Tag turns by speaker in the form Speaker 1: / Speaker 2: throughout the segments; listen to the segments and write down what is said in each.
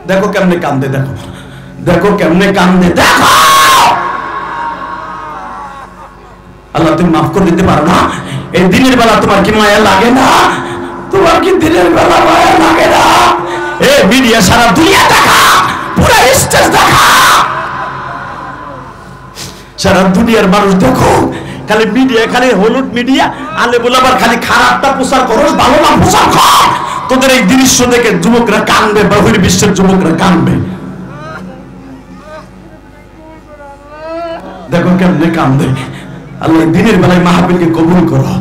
Speaker 1: দেখো কেমনে কান্দে, দেখো দেখো কেমনে কান্দে, দেখো। আল্লাহ তুমি মাফ করে দিতে পারো না? এই দিনের বেলা তোমার কি মায়া লাগে না? তোমার কি দিনের বেলা মায়া লাগে না? এ মিডিয়া সারা দুনিয়া দেখা, পুরো স্টেজ দেখা, সারা দুনিয়ার মানুষ দেখো, খালি মিডিয়া, খালি হলুদ মিডিয়া, আলে বলাবার খালি খারাপটা প্রচার করো, ভালো না প্রচার কর। তোদের এই দৃশ্য দেখে যুবকরা কানবে, বহির্বিশ্বের যুবকরা কানবে। দেখো কেমনে কান্দে। আল্লাহ দিনের বেলায় মাহফিলকে কবুল করো,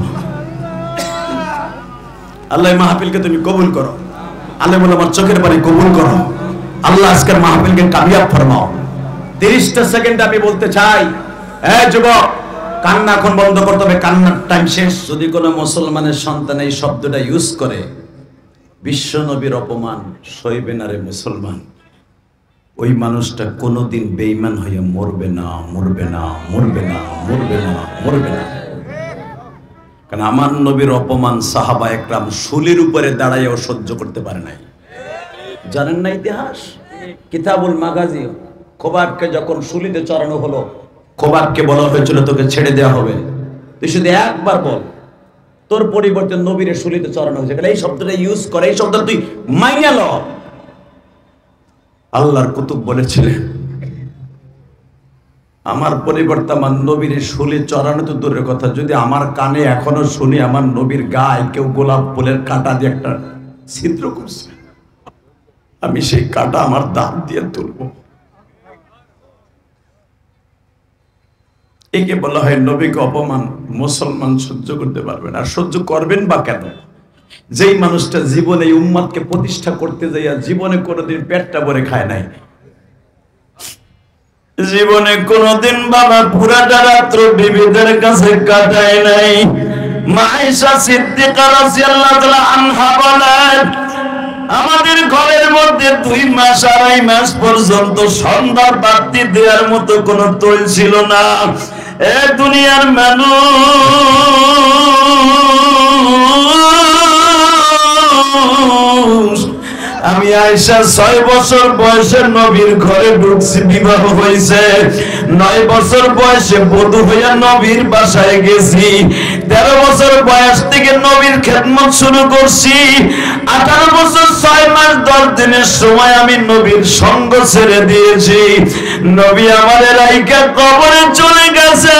Speaker 1: আল্লাহ মাহফিলকে তুমি কবুল করো, আল্লাহ বলে আমার চোখের পানি কবুল করো। আল্লাহ আজকের মাহফিলকে কামিয়াব ফরমাও। 30টা সেকেন্ড আমি বলতে চাই, যুবক কান্না এখন বন্ধ করতে হবে, কান্নার টাইম শেষ। যদি কোনো মুসলমানের সন্তান এই শব্দটা ইউজ করে, বিশ্ব নবীর অপমান সইবে না রে মুসলমান, ওই মানুষটা কোনোদিন বেঈমান হয়ে মরবে না, মরবে না, মরবে না, মরবে না, মরবে না। কারণ আমার নবীর অপমান সাহাবা একরাম শুলির উপরে দাঁড়াইও সহ্য করতে পারে নাই। জানেন না ইতিহাস? কিতাবুল মাগাজি, খোবাবকে যখন শুলিতে চড়ানো হলো, খোবাবকে বলা হয়েছিল তোকে ছেড়ে দেওয়া হবে, তুই শুধু একবার বল তোর পরিবর্তে নবীরে শুলিতে চড়ানো হয়েছে। এই শব্দটা ইউজ করে, এই শব্দটা তুই মাইনা ল। আল্লাহর কুতুব বলেছিলেন আমার পরিবর্তে আমার নবীর শুলি চড়ানো তো দূরের কথা, যদি আমার কানে এখনো শুনি আমার নবীর গায়ে কেউ গোলাপ ফুলের কাঁটা দিয়ে একটা ছিদ্র করছে, আমি সেই কাঁটা আমার দাঁত দিয়ে তুলব। একে বলা হয় নবীকে অপমান। মুসলমান সহ্য করতে পারবেন, আর সহ্য করবেন বা কেন? যেই মানুষটা জীবনে এই উম্মতকে প্রতিষ্ঠা করতে যাইয়া জীবনে কোনোদিন পেটটা ভরে খায় নাই, জীবনে কোনোদিন বাবা পুরাটা রাত্র বিবিদের কাছে কাটায় নাই। মা আয়েশা সিদ্দিকা রাদিয়াল্লাহু তাআলা আনহা বলেন, আমাদের ঘরের মধ্যে 2 মাস 2.5 মাস পর্যন্ত সন্ধ্যার বাতি দেওয়ার মতো কোনো তৈল ছিল না। এ দুনিয়ার মানুষ, আমি আয়েশা 6 বছর বয়সে নবীর ঘরে ঢুকছি, বিবাহ হয়েছে। 9 বছর বয়সে বধূ হইয়া নবীর বাসায় গেছি। 13 বছর বয়স থেকে নবীর খেদমত শুরু করছি। 18 বছর 6 মাস 10 দিনের সময় আমি নবীর সঙ্গ ছেড়ে দিয়েছি। নবী আমাদের রাইকা কবরে চলে গেছে।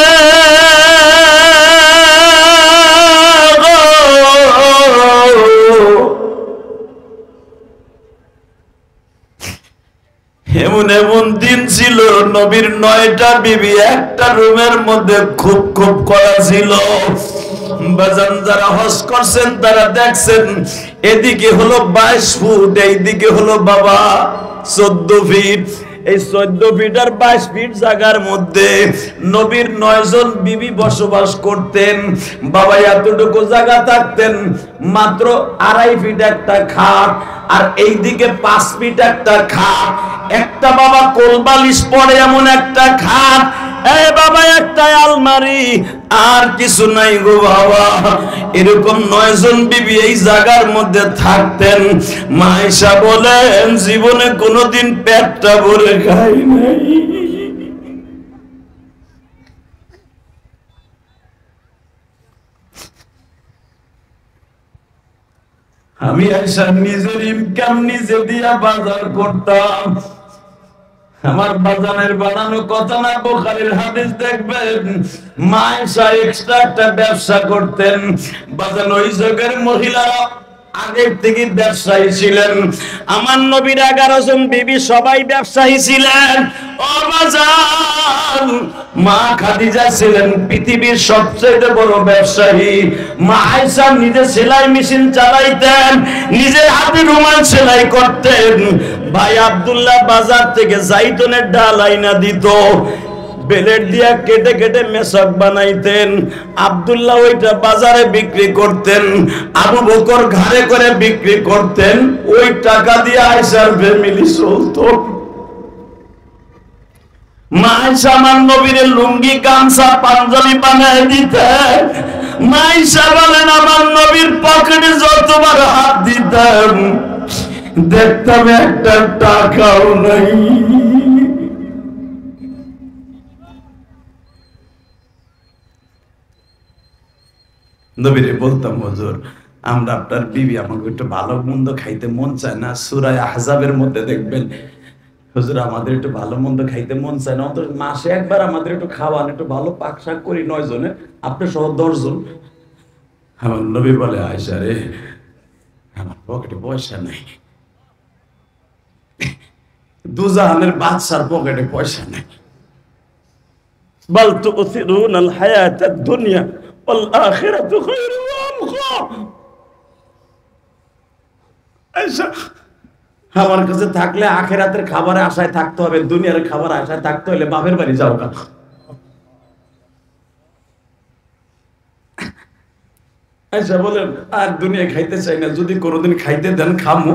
Speaker 1: এমন এমন দিন ছিল নবীর 9টা বিবি একটা রুমের মধ্যে খুব খুব করা ছিল। বাজান যারা হজ করছেন তারা দেখছেন, এদিকে হলো 22 ফুট, এইদিকে হলো বাবা 14 ফিট। এই 14 ফিট আর 22 ফিট জায়গার মধ্যে নবীর 9 জন বিবি বসবাস করতেন। বাবা এতটুকু জায়গা থাকতেন, মাত্র 2.5 ফিট একটা খাট, আর এইদিকে 5 ফিট একটা খাট, একটা বাবা কোলবালিশ পড়ে এমন একটা খাট, এ বাবা একটা আলমারি, আর কিছু নাই গো বাবা। এরকম 9 জন বিবি এই জায়গার মধ্যে থাকতেন। মা আয়েশা বলেন জীবনে কোনোদিন পেটটা ভরে খাই নাই। আমি আয়েশা নিজের ইনকাম নিজে দিয়া বাজার করতাম। আমার বাজানের বানানো কথা না, বুখারীর হাদিস দেখবেন। মা আয়েশা এক্সট্রা একটা ব্যবসা করতেন। বাজান ওই যুগের মহিলারা আগের থেকে ব্যবসায়ী ছিলেন। আমার নবীর 11 জন বিবি সবাই ব্যবসায়ী ছিলেন। ও বাজান, মা খাদিজা ছিলেন পৃথিবীর সবচেয়ে বড় ব্যবসায়ী। মা আয়েশা নিজে সেলাই মেশিন চালাইতেন, নিজের হাতে রুমাল সেলাই করতেন। ভাই আব্দুল্লাহ বাজার থেকে জাইতুনের ডাল আইনা দিত, বেলেট দিয়া কেটে কেটে মেশক বানাইতেন। আব্দুল্লাহ ওইটা বাজারে বিক্রি করতেন, আবু বকর ঘাড়ে করে বিক্রি করতেন। ওই টাকা দিয়ে আয়েশার ফ্যামিলি চলতো। মা আয়েশা আমার নবীর লুঙ্গি গামছা পাঞ্জাবি বানায় দিতেন। মা আয়েশা বলেন আমার নবীর পকেটে যতবার হাত দিতেন দেখতাম একটা টাকাও নাই। নবীরে বলতাম, হুজুর আমরা আপনার বিবি, আমাকে একটু ভালো মন্দ খাইতে মন চায় না। সূরা আহজাবের মধ্যে দেখবেন, হুজুর আমাদের একটু ভালো মন্দ খাইতে মন চায় না, অন্তত মাসে একবার আমাদের একটু খাওয়ান, একটু ভালো পাক শাক করি 9 জনে, আপনি সহ 10 জন। আমার নবী বলে, আয়েশা রে, আমার পকেটে পয়সা নাই, দুজাহানের বাদশার পকেটে পয়সা নাই। বাল তুসিরুনাল হায়াতাদ দুনিয়া ওয়াল আখিরাতু খায়রুন ওয়া আবকা। আয়েশা, আমার কাছে থাকলে আখিরাতের খাবারের আশায় থাকতে হবে, দুনিয়ার খাবারের আশায় থাকতে হলে বাপের বাড়ি যাও না। আয়েশা বলেন, আর দুনিয়া খাইতে চাই না, যদি কোনোদিন খাইতে দেন খামু,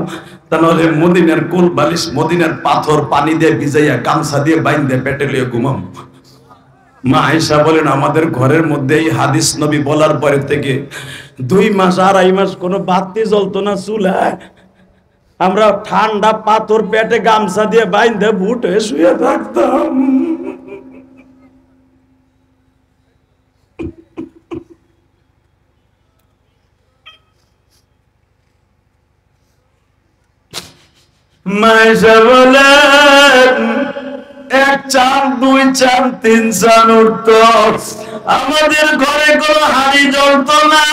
Speaker 1: তাহলে মদিনার কোল বালিশ, মদিনার পাথর পানি দিয়ে ভিজাইয়া গামছা দিয়ে বাইন্ধে পেটে লিয়ে ঘুমাম। মা আয়েশা বলেন, আমাদের ঘরের মধ্যে এই হাদিস নবী বলার পরে থেকে 2 মাস 2.5 মাস কোনো বাতি জ্বলতো না চুলায়। আমরা ঠান্ডা পাথর পেটে গামছা দিয়ে বাইন্ধে বুট হয়ে শুয়ে থাকতাম। মায়েশা বলেন, 1 চাঁদ 2 চাঁদ 3 চাঁদ উঠত, আমাদের ঘরে কোনো হাড়ি জ্বলত না।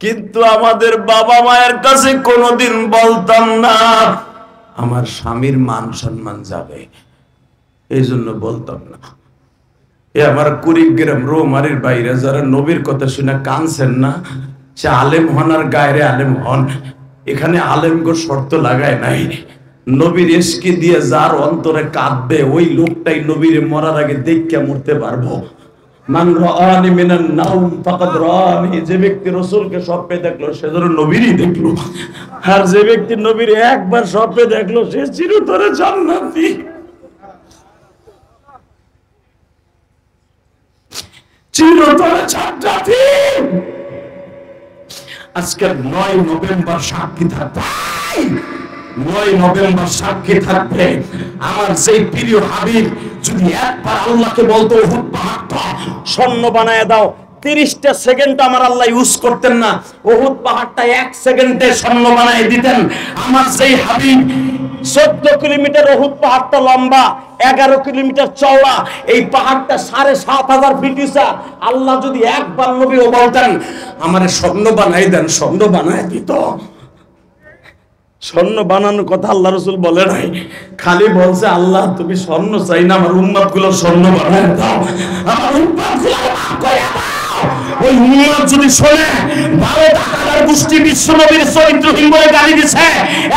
Speaker 1: কিন্তু আমাদের বাবা মায়ের কাছে কোনোদিন বলতাম না, আমার স্বামীর মান সম্মান যাবে, এই জন্য বলতাম না। এ আমার কুড়িগ্রাম রৌমারির বাইরে যারা নবীর কথা শুনে কানছেন না, সে আলেম হন আর গায়রে আলেম হন, এখানে আলেমগো শর্ত লাগায় নাই। নবীর ইশকে দিয়ে যার অন্তরে কাঁদবে, ওই লোকটাই নবীর মরার আগে দেখে মরতে পারবো। মান রাআনি মিনান নাওম ফাকাদ রাআনি, যে ব্যক্তি রাসূলকে স্বপ্নে দেখলো সে যেন নবীরই দেখলো, আর যে ব্যক্তি নবীর একবার স্বপ্নে দেখলো সে চিরতরে জান্নাতি। চিরতরে জান্নাতি। আজকে 9 নভেম্বর সাক্ষী থাকবে, 9 নভেম্বর সাক্ষী থাকবে। আমার সেই প্রিয় হাবিব যদি একবার আল্লাহকে বলতো, উহুদ পাহাড়টা স্বর্ণ বানায় দাও, 30টা সেকেন্ড আমার আল্লাহ ইউজ করতেন না, উহুদ পাহাড়টা 1 সেকেন্ডে স্বর্ণ বানায় দিতেন। আমার সেই হাবিব 14 কিলোমিটার উহুদ পাহাড়টা লম্বা, 11 কিলোমিটার চওড়া, এই পাহাড়টা 7500 ফিট উঁচা। আল্লাহ যদি একবার নবী ও বলতেন আমারে স্বর্ণ বানাই দেন, স্বর্ণ বানায় দিত। স্বর্ণ বানানোর কথা আল্লাহ রাসূল বলে নাই, খালি বলছে আল্লাহ তুমি স্বর্ণ চাই না, আমার উম্মত গুলো স্বর্ণ বানায় দাও, আমার উম্মত গুলো মাফ করে দাও। ওই উম্মত যদি শোনে 12 টাকার গোষ্ঠী বিশ্ব নবীর চরিত্রহীন বলে গালি দিছে,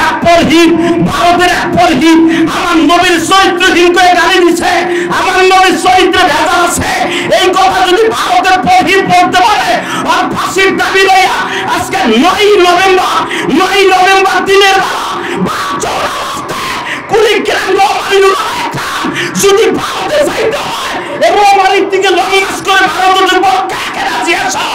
Speaker 1: একপরহীন, ভারতের একপরহীন আমার নবীর চরিত্রহীন করে গালি দিছে, আমার নবীর চরিত্রে ভেজাল আছে, এই কথা যদি ভারতের পরহীন বলতে পারে, আর ফাঁসির দাবি লইয়া আজকে 9 নভেম্বর দিনের যদি ভারতে যাইতে হয় এবং মালিক থেকে লঞ্চ করে ভারতের পক্ষে রাজি আসা।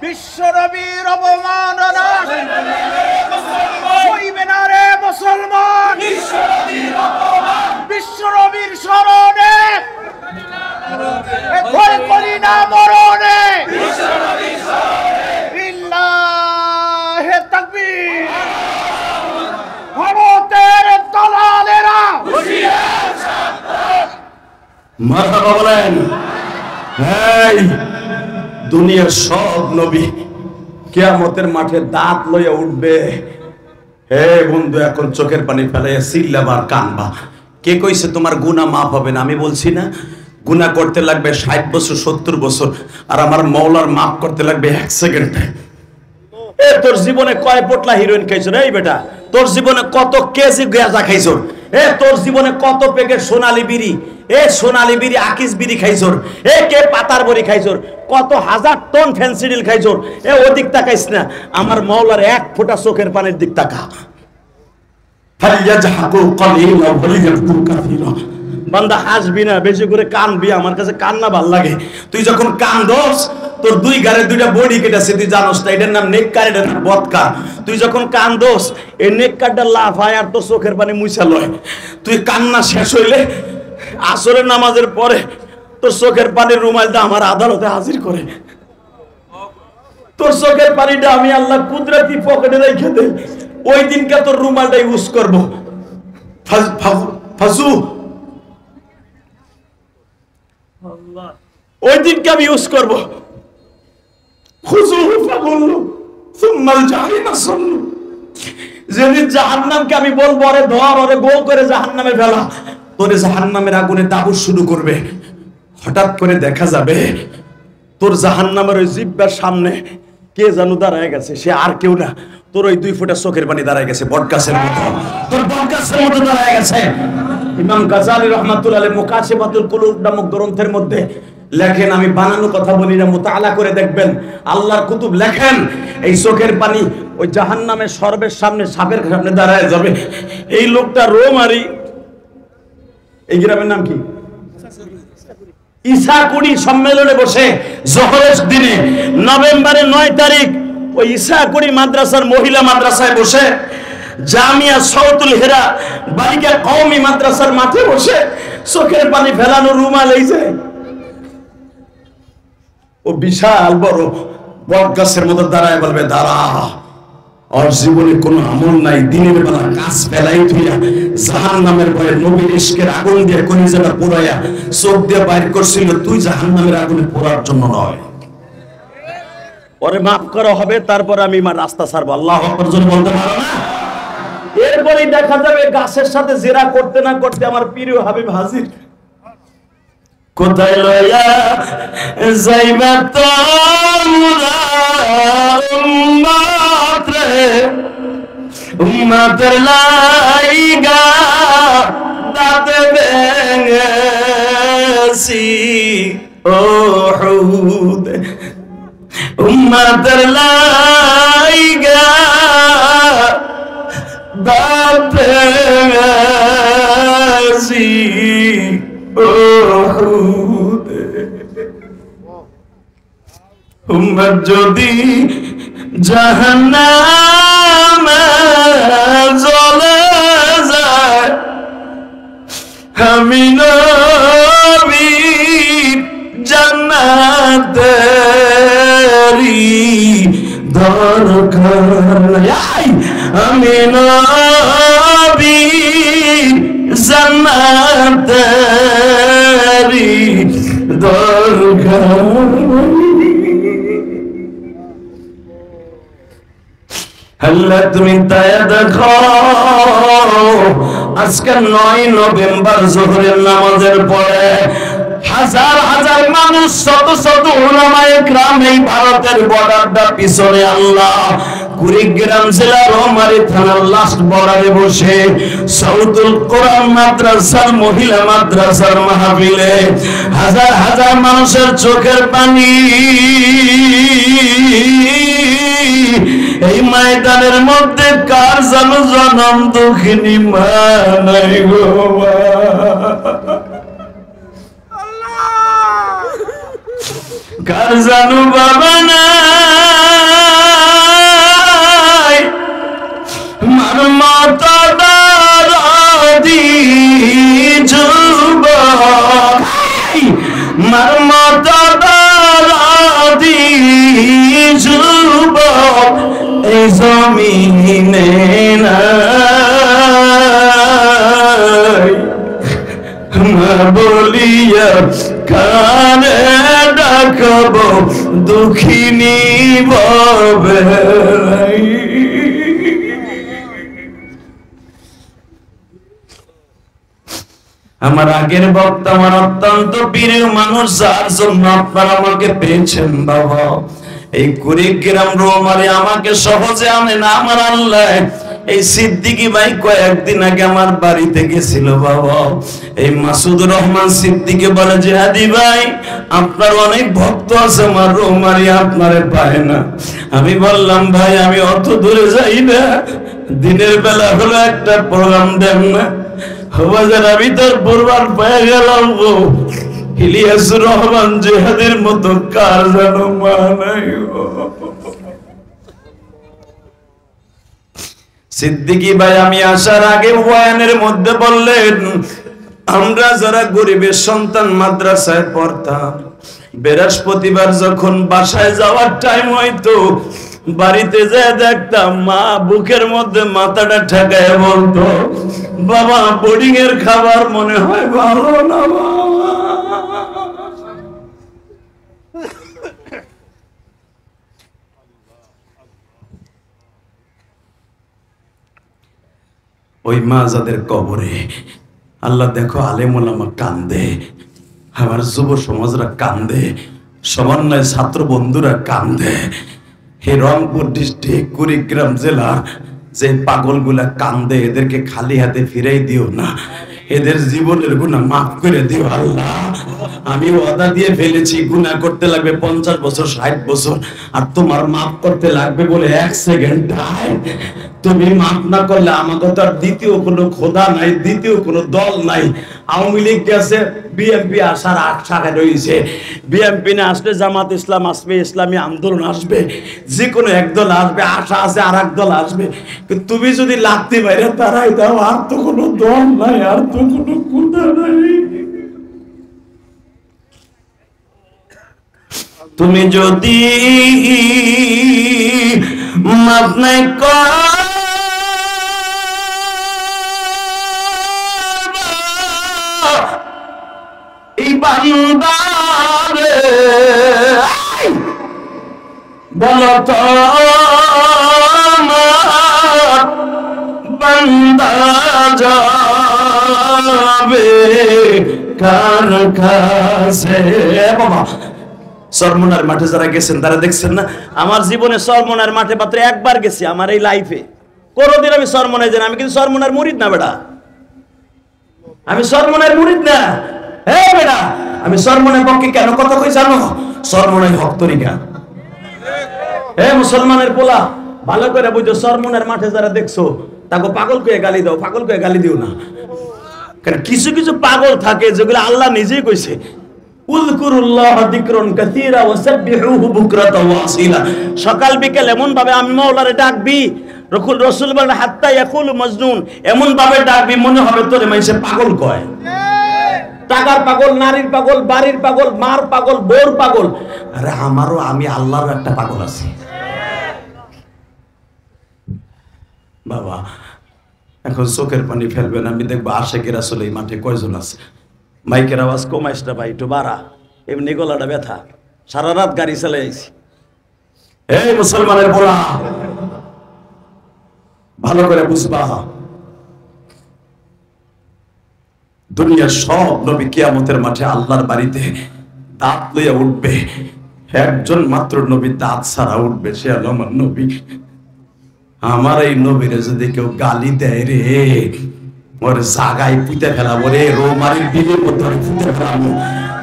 Speaker 2: বিশ্ব নবীর অবমাননা হইবে না রে মুসলমান, বিশ্ব নবীর স্মরণে ভয় করি না মরণে। লিল্লাহে তাকবীর। ভারতের দালালেরা
Speaker 1: মারহাবা বলেন। এই দুনিয়ার সব নবী কিয়ামতের মাঠে দাঁত লইয়া উঠবে। হে বন্ধু, এখন চোখের পানি ফেলাইয়া চিল্লাবার কানবা। কে কইছে তোমার গুনাহ মাফ হবে না? আমি বলছি না, গুনাহ করতে লাগবে 60 বছর 70 বছর, আর আমার মওলার মাফ করতে লাগবে 1 সেকেন্ডে। এ তোর জীবনে কয় পোটলা হিরোইন খাইছো রে বেটা? তোর জীবনে কত কেজি গাঁজা খাইছো? এ তোর জীবনে কত প্যাকেট সোনালী বিড়ি, এ সোনালী বিড়ি আকিস বিড়ি খাইছর, এ কে পাতার বড়ি খাইছর, কত হাজার টন ফেন্সিডিল খাইছর, এ ওদিক তাকাইস না, আমার মাওলার এক ফোঁটা চোখের পানির দিক তাকা। ফালিয়াজহাকু কালিলা ওয়ালিয়াবকু কাসীরা। বান্দা হাসবি না, বেশি করে কানবি, আমার কাছে কান্না ভাল লাগে। তুই যখন কান্দোস তোর দুই গারে দুইটা বডি কেটেছে, তুই জানোস না, এটার নাম নেককার, এটার নাম বদকার। তুই যখন কান্দোস এই নেককারটা লাফায় আর তোর চোখের পানি মুছা লয়। তুই কান্না শেষ হইলে আসরের নামাজের পরে তোর চোখের পানির রুমালটা আমার আদালতে হাজির করে। তোর চোখের পানিটা আমি আল্লাহ কুদরতি পকেটে রেখে দেই, ওই দিনকে তোর রুমালটা ইউজ করবো। ফাজু ওই দিনকে আমি ইউজ করবো। যেদিন জাহান্নামকে আমি বলবো আরে ধর, ওরে গোল করে জাহান্নামে ফেলা, তোরে জাহান্নামের আগুনে তাবুস শুরু করবে। হঠাৎ করে দেখা যাবে তোর জাহান্নামের ওই জিহ্বার সামনে কে জানো দাঁড়ায় গেছে, সে আর কেউ না, তোর ওই 2 ফোঁটা চোখের পানি দাঁড়ায় গেছে, বটগাছের মতো, তোর বটগাছের মতো দাঁড়ায় গেছে। ইমাম গাজালি রাহমাতুল্লাহ আলাইহি মুকাশিফাতুল কুলুব নামক গ্রন্থের মধ্যে লেখেন, আমি বানানো কথা বলি না, মুতাআলা করে দেখবেন, আল্লাহর কুতুব লেখেন, এই চোখের পানি ওই জাহান্নামের সর্বের সামনে, সাপের সামনে দাঁড়ায় যাবে। এই লোকটা রোমারি, এই গ্রামের নাম কি, ঈসাকুড়ি সম্মেলনে বসে জোহরের দিনে নভেম্বরের 9 তারিখ ওই ঈসাকুড়ি মাদ্রাসার মহিলা মাদ্রাসায় বসে, জামিয়া সাউতুল হিরা বালিকা কওমি মাদ্রাসার মাঠে বসে চোখের পানি ফেলানো রুমাল এই যে ও বিশাল বড় বটগাছের মতো দাঁড়ায় বলবে, দাঁড়া, আর জীবনে কোনো আমল নাই, দিনের বেলা কাজ ফেলাই তুইয়া জাহান্নামের ভয়ে নবীর ইশকের আগুন দিয়ে কলিজাটা পোড়াইয়া চোখ দিয়ে বাইর করছিল, তুই জাহান্নামের আগুনে পোড়ার জন্য নয়। ওরে মাফ করা হবে, তারপর আমি আমার রাস্তা ছাড়বো। আল্লাহু আকবার জোরে বলতে পারো না? এরপরেই দেখা যাবে গাছের সাথে জেরা করতে না করতে আমার প্রিয় হাবিব হাজির। কোথায় লইয়া যাইবা তোমরা উম্মত রে, উম্মতের লাইগা দাঁতে ভেঙেছি ওহুদ, উম্মতের লাইগা দাঁতে ভেঙেছি ওহুদ। উম্মত যদি জাহান্নামে জ্বলে যায়, আমি নবী জান্নাতেরই দরকার, আমি নবী জান্নাতেরই দরকার। আল্লাহ তুমি তায়া দেখো, আজকে 9 নভেম্বর জোহরের নামাজের পরে হাজার হাজার মানুষ, শত শত উলামায়ে কেরাম এই ভারতের বর্ডারটা পিছনে আল্লাহ কুড়িগ্রাম জেলার রোমারী থানার লাস্ট বর্ডারে বসে সাউতুল কোরআন মাদ্রাসার মহিলা মাদ্রাসার মাহফিলে হাজার হাজার মানুষের চোখের পানি এই ময়দানের মধ্যে কার জানো জনম দুঃখিনী মা নাই গো, কার জানো বাবা নাই, মার মাতা দাদি যুবক, মার মাতা দাদি যুবক এই জমিনে নাই, মা বলিয়া কানে ডাকবো দুঃখিনী ববে। আমার আগের বক্তা আমার অত্যন্ত প্রিয় মানুষ, যার জন্য আপনারা আমাকে পেয়েছেন বাবা, এই কুড়িগ্রাম রোমারে আমাকে সহজে আনে না আমার আল্লাহ, এই সিদ্দিকী ভাই কয়েকদিন আগে আমার বাড়িতে গেছিল বাবা। এই মাসুদুর রহমান সিদ্দিকী বলে যে হাদি ভাই আপনার অনেক ভক্ত আছে, আমার রোমারি আপনারে পায় না। আমি বললাম ভাই আমি অত দূরে যাই না, দিনের বেলা হলো একটা প্রোগ্রাম দেন না। বাজার আমি তোর পূর্বার পেয়ে গেলাম গো, ইলিয়াসুর রহমান জিহাদের মতো কার যেন মা নাই গো। সিদ্দিকী ভাই আমি আসার আগে বয়ানের মধ্যে বললেন, আমরা যারা গরিবের সন্তান মাদ্রাসায় পড়তাম, বৃহস্পতিবার যখন বাসায় যাওয়ার টাইম হইতো, বাড়িতে যেয়ে দেখতাম মা বুকের মধ্যে মাথাটা ঠেকায় বলতো, বাবা বোর্ডিং এর খাবার মনে হয় ভালো না বাবা। ওই মা যাদের কবরে আল্লাহ দেখো আলেম ওলামা কান্দে, আমার যুব সমাজরা কান্দে, সমন্বয় ছাত্র বন্ধুরা কান্দে। এই রংপুর ডিস্ট্রিক্ট কুড়িগ্রাম জেলার যে পাগলগুলা কান্দে, এদেরকে খালি হাতে ফিরাই দিও না, এদের জীবনের গুনাহ মাফ করে দিও আল্লাহ। আমি ওয়াদা দিয়ে ফেলেছি, গুনাহ করতে লাগবে 50 বছর 60 বছর, আর তোমার মাফ করতে লাগবে বলে 1 সেকেন্ড টাইম। তুমি মাফ না করলে আমাকে তো আর দ্বিতীয় কোনো খোদা নাই, দ্বিতীয় কোনো দল নাই। আওয়ামী লীগ গেছে, বিএনপি আসার আশা রয়েছে, বিএনপি না আসলে জামাত ইসলাম আসবে, ইসলামী আন্দোলন আসবে, যে কোনো এক দল আসবে, আশা আছে আর এক দল আসবে। কিন্তু তুমি যদি লাগতে বাইরে তারাই দাও, আর তো কোনো দল নাই, আর তো কোনো খোদা নাই। তুমি যদি মাফ নাই কর এই বান্দারে, বলো তো বান্দা যাবে কার কাছে? বাবা সরমনার মাঠে যারা গেছেন তারা দেখছেন না, আমার জীবনে সরমনার মাঠে মাত্র একবার গেছি আমার এই লাইফে, কোনোদিন আমি সরমনায় যাই না। আমি কিন্তু সরমনার মুরিদ না বেটা, আমি সরমনার মুরিদ না। হ্যাঁ বেটা, আমি সরমনের পক্ষে কেন কথা কই জানো? সরমনাই হক তরিকা। হে মুসলমানের পোলা, ভালো করে বুঝো, সরমনের মাঠে যারা দেখছো তাকে পাগল কয়ে গালি দাও, পাগল কয়ে গালি দিও না। কারণ কিছু কিছু পাগল থাকে যেগুলো আল্লাহ নিজেই কইছে, উযকুরুল্লাহ যিকরান কাসীরা ওয়াসাব্বিহুহু বুকরাতাও ওয়া আসীলা। সকাল বিকেল এমন ভাবে আমি মাওলারে ডাকবি, রাসূল বলেন হাত্তা ইয়াকুলু মাজনুন, এমন ভাবে ডাকবি মনে হবে তোরে মানুষে পাগল কয়। টাকার পাগল, নারীর পাগল, বাড়ির পাগল, মার পাগল, বোর পাগল। আরে আমারও, আমি আল্লাহর একটা পাগল আছি বাবা। এখন চোখের পানি ফেলবেন, আমি দেখবো আশেকের আসলে এই মাঠে কয়জন আছে। মাইকের আওয়াজ কমাইস না ভাই, একটু বাড়া, এমনি গলাটা ব্যথা, সারা রাত গাড়ি চালাইছি। এই মুসলমানের বলা ভালো করে বুঝবা, দুনিয়ার সব নবী কিয়ামতের মাঠে আল্লাহর বাড়িতে দাঁত লইয়া উঠবে, একজন মাত্র নবী দাঁত ছাড়া উঠবে, সে হলো আমার নবী। আমার এই নবীরে যদি কেউ গালি দেয় রে, ওর জাগায় পুঁতে ফেলাবো রে, রোমারির বিলের মধ্যে পুঁতে ফেলাবো,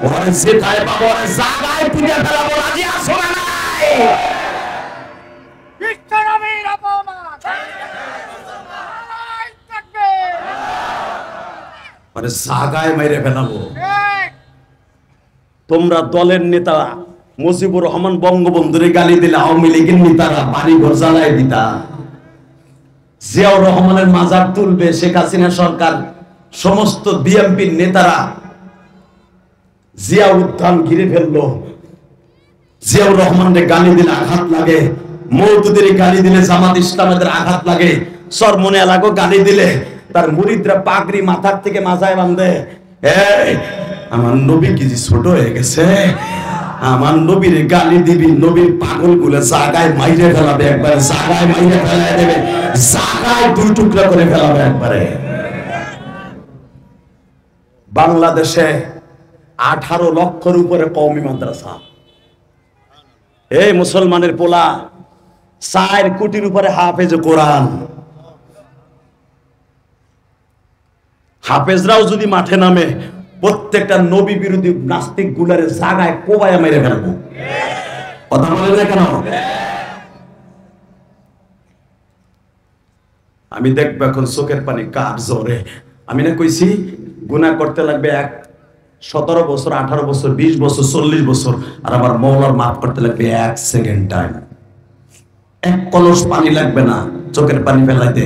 Speaker 1: ওর যেটাই পাবো ওর জাগায় পুঁতে ফেলাবো। রাজি আছো না নাই?
Speaker 2: বিশ্বনবীর অপমান, আল্লাহু তাকবীর,
Speaker 1: ওর জাগায় মেরে ফেলাবো। তোমরা দলের নেতা মুজিবুর রহমান বঙ্গবন্ধুরে গালি দিলে আওয়ামী লীগের নেতারা বাড়ি ঘর জ্বালায় দিতা, জিয়াউর রহমানের মাজার তুলবে শেখ হাসিনা সরকার, সমস্ত বিএনপির নেতারা জিয়া উদ্যান ঘিরে ফেললো। জিয়াউর রহমানের গালি দিলে আঘাত লাগে, মওদুদের গালি দিলে জামাত ইসলামের আঘাত লাগে, সরমনে এলাকাও গালি দিলে তার মুরিদরা পাগড়ি মাথার থেকে মাথায় বাঁধে। এই আমার নবী কি যে ছোট হয়ে গেছে? আমার নবীর গালি দিবি, নবীর পাগল গুলো জাগায় মাইরে ফেলাবে, একবারে জাগায় মাইরে ফেলাই দেবে, জাগায় দুই টুকরা করে ফেলাবে একবারে। বাংলাদেশে 18 লক্ষের উপরে কওমি মাদ্রাসা। এই মুসলমানের পোলা 4 কোটির উপরে হাফেজ কোরআন। হাফেজরাও যদি মাঠে নামে প্রত্যেকটা নবী বিরোধী নাস্তিক গুলারে জাগায় কোবায় মেরে ফেলবো। কথা বলে না কেন? আমি দেখবো এখন চোখের পানি কার জোরে। আমি না কইছি গুনাহ করতে লাগবে 17 বছর, 18 বছর, 20 বছর, 40 বছর, আর আমার মওলার মাফ করতে লাগবে 1 সেকেন্ড টাইম। 1 কলস পানি লাগবে না চোখের পানি ফেলাইতে,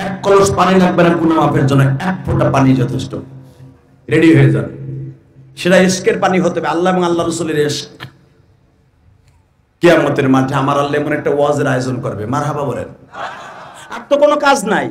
Speaker 1: 1 কলস পানি লাগবে না গুনাহ মাফের জন্য, 1 ফোঁটা পানি যথেষ্ট। রেডি হয়ে যান। সেটা ইশকের পানি হতে হবে, আল্লাহ এবং আল্লাহ রাসূলের ইশক। কিয়ামতের মাঠে আমার আল্লাহ এমন একটা ওয়াজের আয়োজন করবে, মারহাবা বলেন। আর তো কোনো কাজ নাই,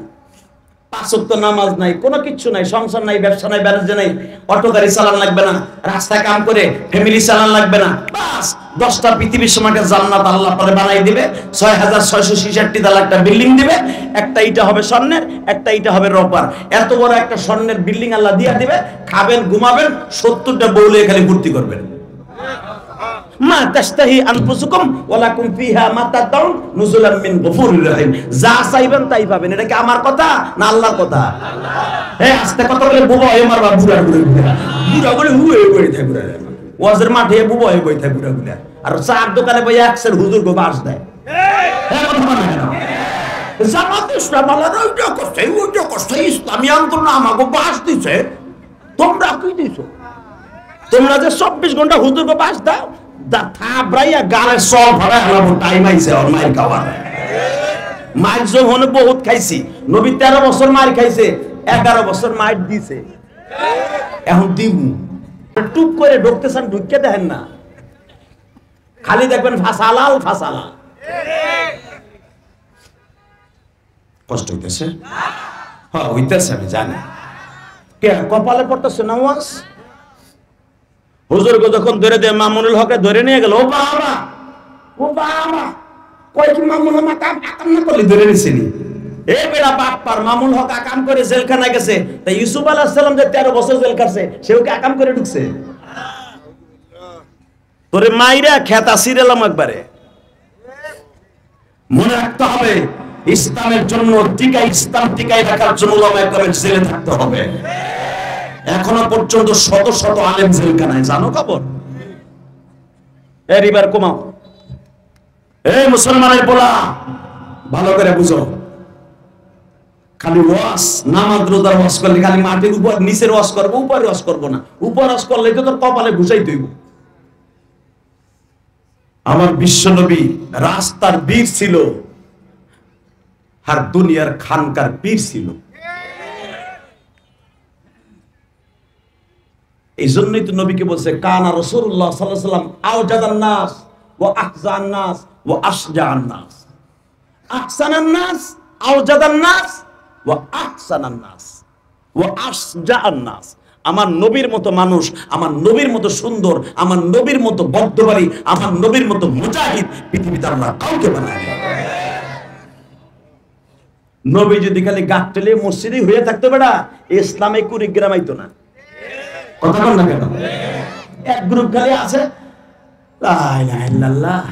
Speaker 1: 5 ওয়াক্ত নামাজ নাই, কোনো কিচ্ছু নাই, সংসার নাই, ব্যবসা নাই, বাণিজ্য নাই, অটো গাড়ি চালান লাগবে না, রাস্তায় কাম করে ফ্যামিলি চালান লাগবে না, বাস 10টা পৃথিবীর সমানে জান্নাত আল্লাহ পরে বানাই দিবে। 6666 তালা একটা বিল্ডিং দিবে, একটা ইটা হবে স্বর্ণের, একটা ইটা হবে রূপার। এত বড় একটা স্বর্ণের বিল্ডিং আল্লাহ দিয়া দিবে, খাবেন ঘুমাবেন, 70টা বউলে খালি ভর্তি করবেন। মা তাশতাহি আনফুসুকুম ওয়া লাকুম ফিহা মা তাদাউন নুজুলাম মিন গফুরির রহিম। যা চাইবেন তাই পাবেন। এটা কি আমার কথা না আল্লাহর কথা? এই আস্তে কথা বলে বুবা হয়ে মারবা, বুড়া বুড়া বুড়া বলে হুয়ে বই থাকে বুড়া। ওয়াজের মাঠে বুবা হয়ে বই থাকে বুড়া বুড়া, আর চার দোকানে বই একসের হুজুর গো বাস দেয়। এই কথা বলে কেন? জামাত ইসলাম আলাদা ওইটা করছে, ওইটা করছে, ইসলামী আন্দোলন আমাকে বাস দিছে, তোমরা কি দিছো? তোমরা যে 24 ঘন্টা হুজুর গো বাস দাও, থাবরাইয়া গালে সব ভরা হলো, টাইম আইছে আর মাইর খাওয়ার। মাইর যখন বহুত খাইছি, নবী 13 বছর মাইর খাইছে, 11 বছর মাইর দিছে, এখন দিব টুক করে ঢুকতেছেন, ঢুকে দেখেন না, খালি দেখবেন ফাসালাল ফাসালাল। কষ্ট হইতেছে? হ্যাঁ হইতেছে, আমি জানি। কে কপালে পড়তেছে না ওয়াজ? হুজুর গো যখন ধরে দিয়ে মামুনুল হককে ধরে নিয়ে গেল, ও বাবা, ও বাবা, কয় কি মামুনুল হক আকাম না করলে ধরে নিছেনি? এ বেড়া বাপ্পার, মামুনুল হক আকাম করে জেলখানায় গেছে, তাই ইউসুফ আলাইহিস সালাম যে 13 বছর জেল কাটছে, সেও কি আকাম করে ঢুকছে? তোরে মাইরা খেতা সিরেলাম একবারে। মনে রাখতে হবে, ইসলামের জন্য ইসলাম টিকাই রাখার জন্য উলামায়ে কেরামের জেলে থাকতে হবে। এখনো পর্যন্ত শত শত আলেম জেলখানায়, জানো খবর? এবার কমাও। এই মুসলমানের বলা ভালো করে বুঝো, খালি ওয়াজ নামাজ রোজার ওয়াজ করলে খালি মাটির উপর নিচের ওয়াজ করবো, উপরে ওয়াজ করবো না। উপর ওয়াজ করলে তো তোর কপালে ঘুষাই দইব। আমার বিশ্বনবী রাস্তার বীর ছিল, আর দুনিয়ার খানকার পীর ছিল। এই জন্যই তো নবীকে বলছে কানা রাসূলুল্লাহ সাল্লাল্লাহু আলাইহি ওয়াসাল্লাম আওজাদান নাস ওয়া আহজান নাস ওয়া আশজাআন নাস। আহসানান নাস, আওজাদান নাস ওয়া আহসানান নাস ওয়া আশজাআন নাস। আমার নবীর মতো মানুষ, আমার নবীর মতো সুন্দর, আমার নবীর মতো বদ্ধবাড়ি, আমার নবীর মতো মুজাহিদ পৃথিবীতে আল্লাহ কাউকে বানায়নি। নবী যদি খালি গাট্টেলে মসজিদে হয়ে থাকতো, বেটা ইসলামে কুড়িগ্রাম আইতো না। কথা বল না কেন? এক গ্রুপ খালি আছে, লা ইলাহা ইল্লাল্লাহ,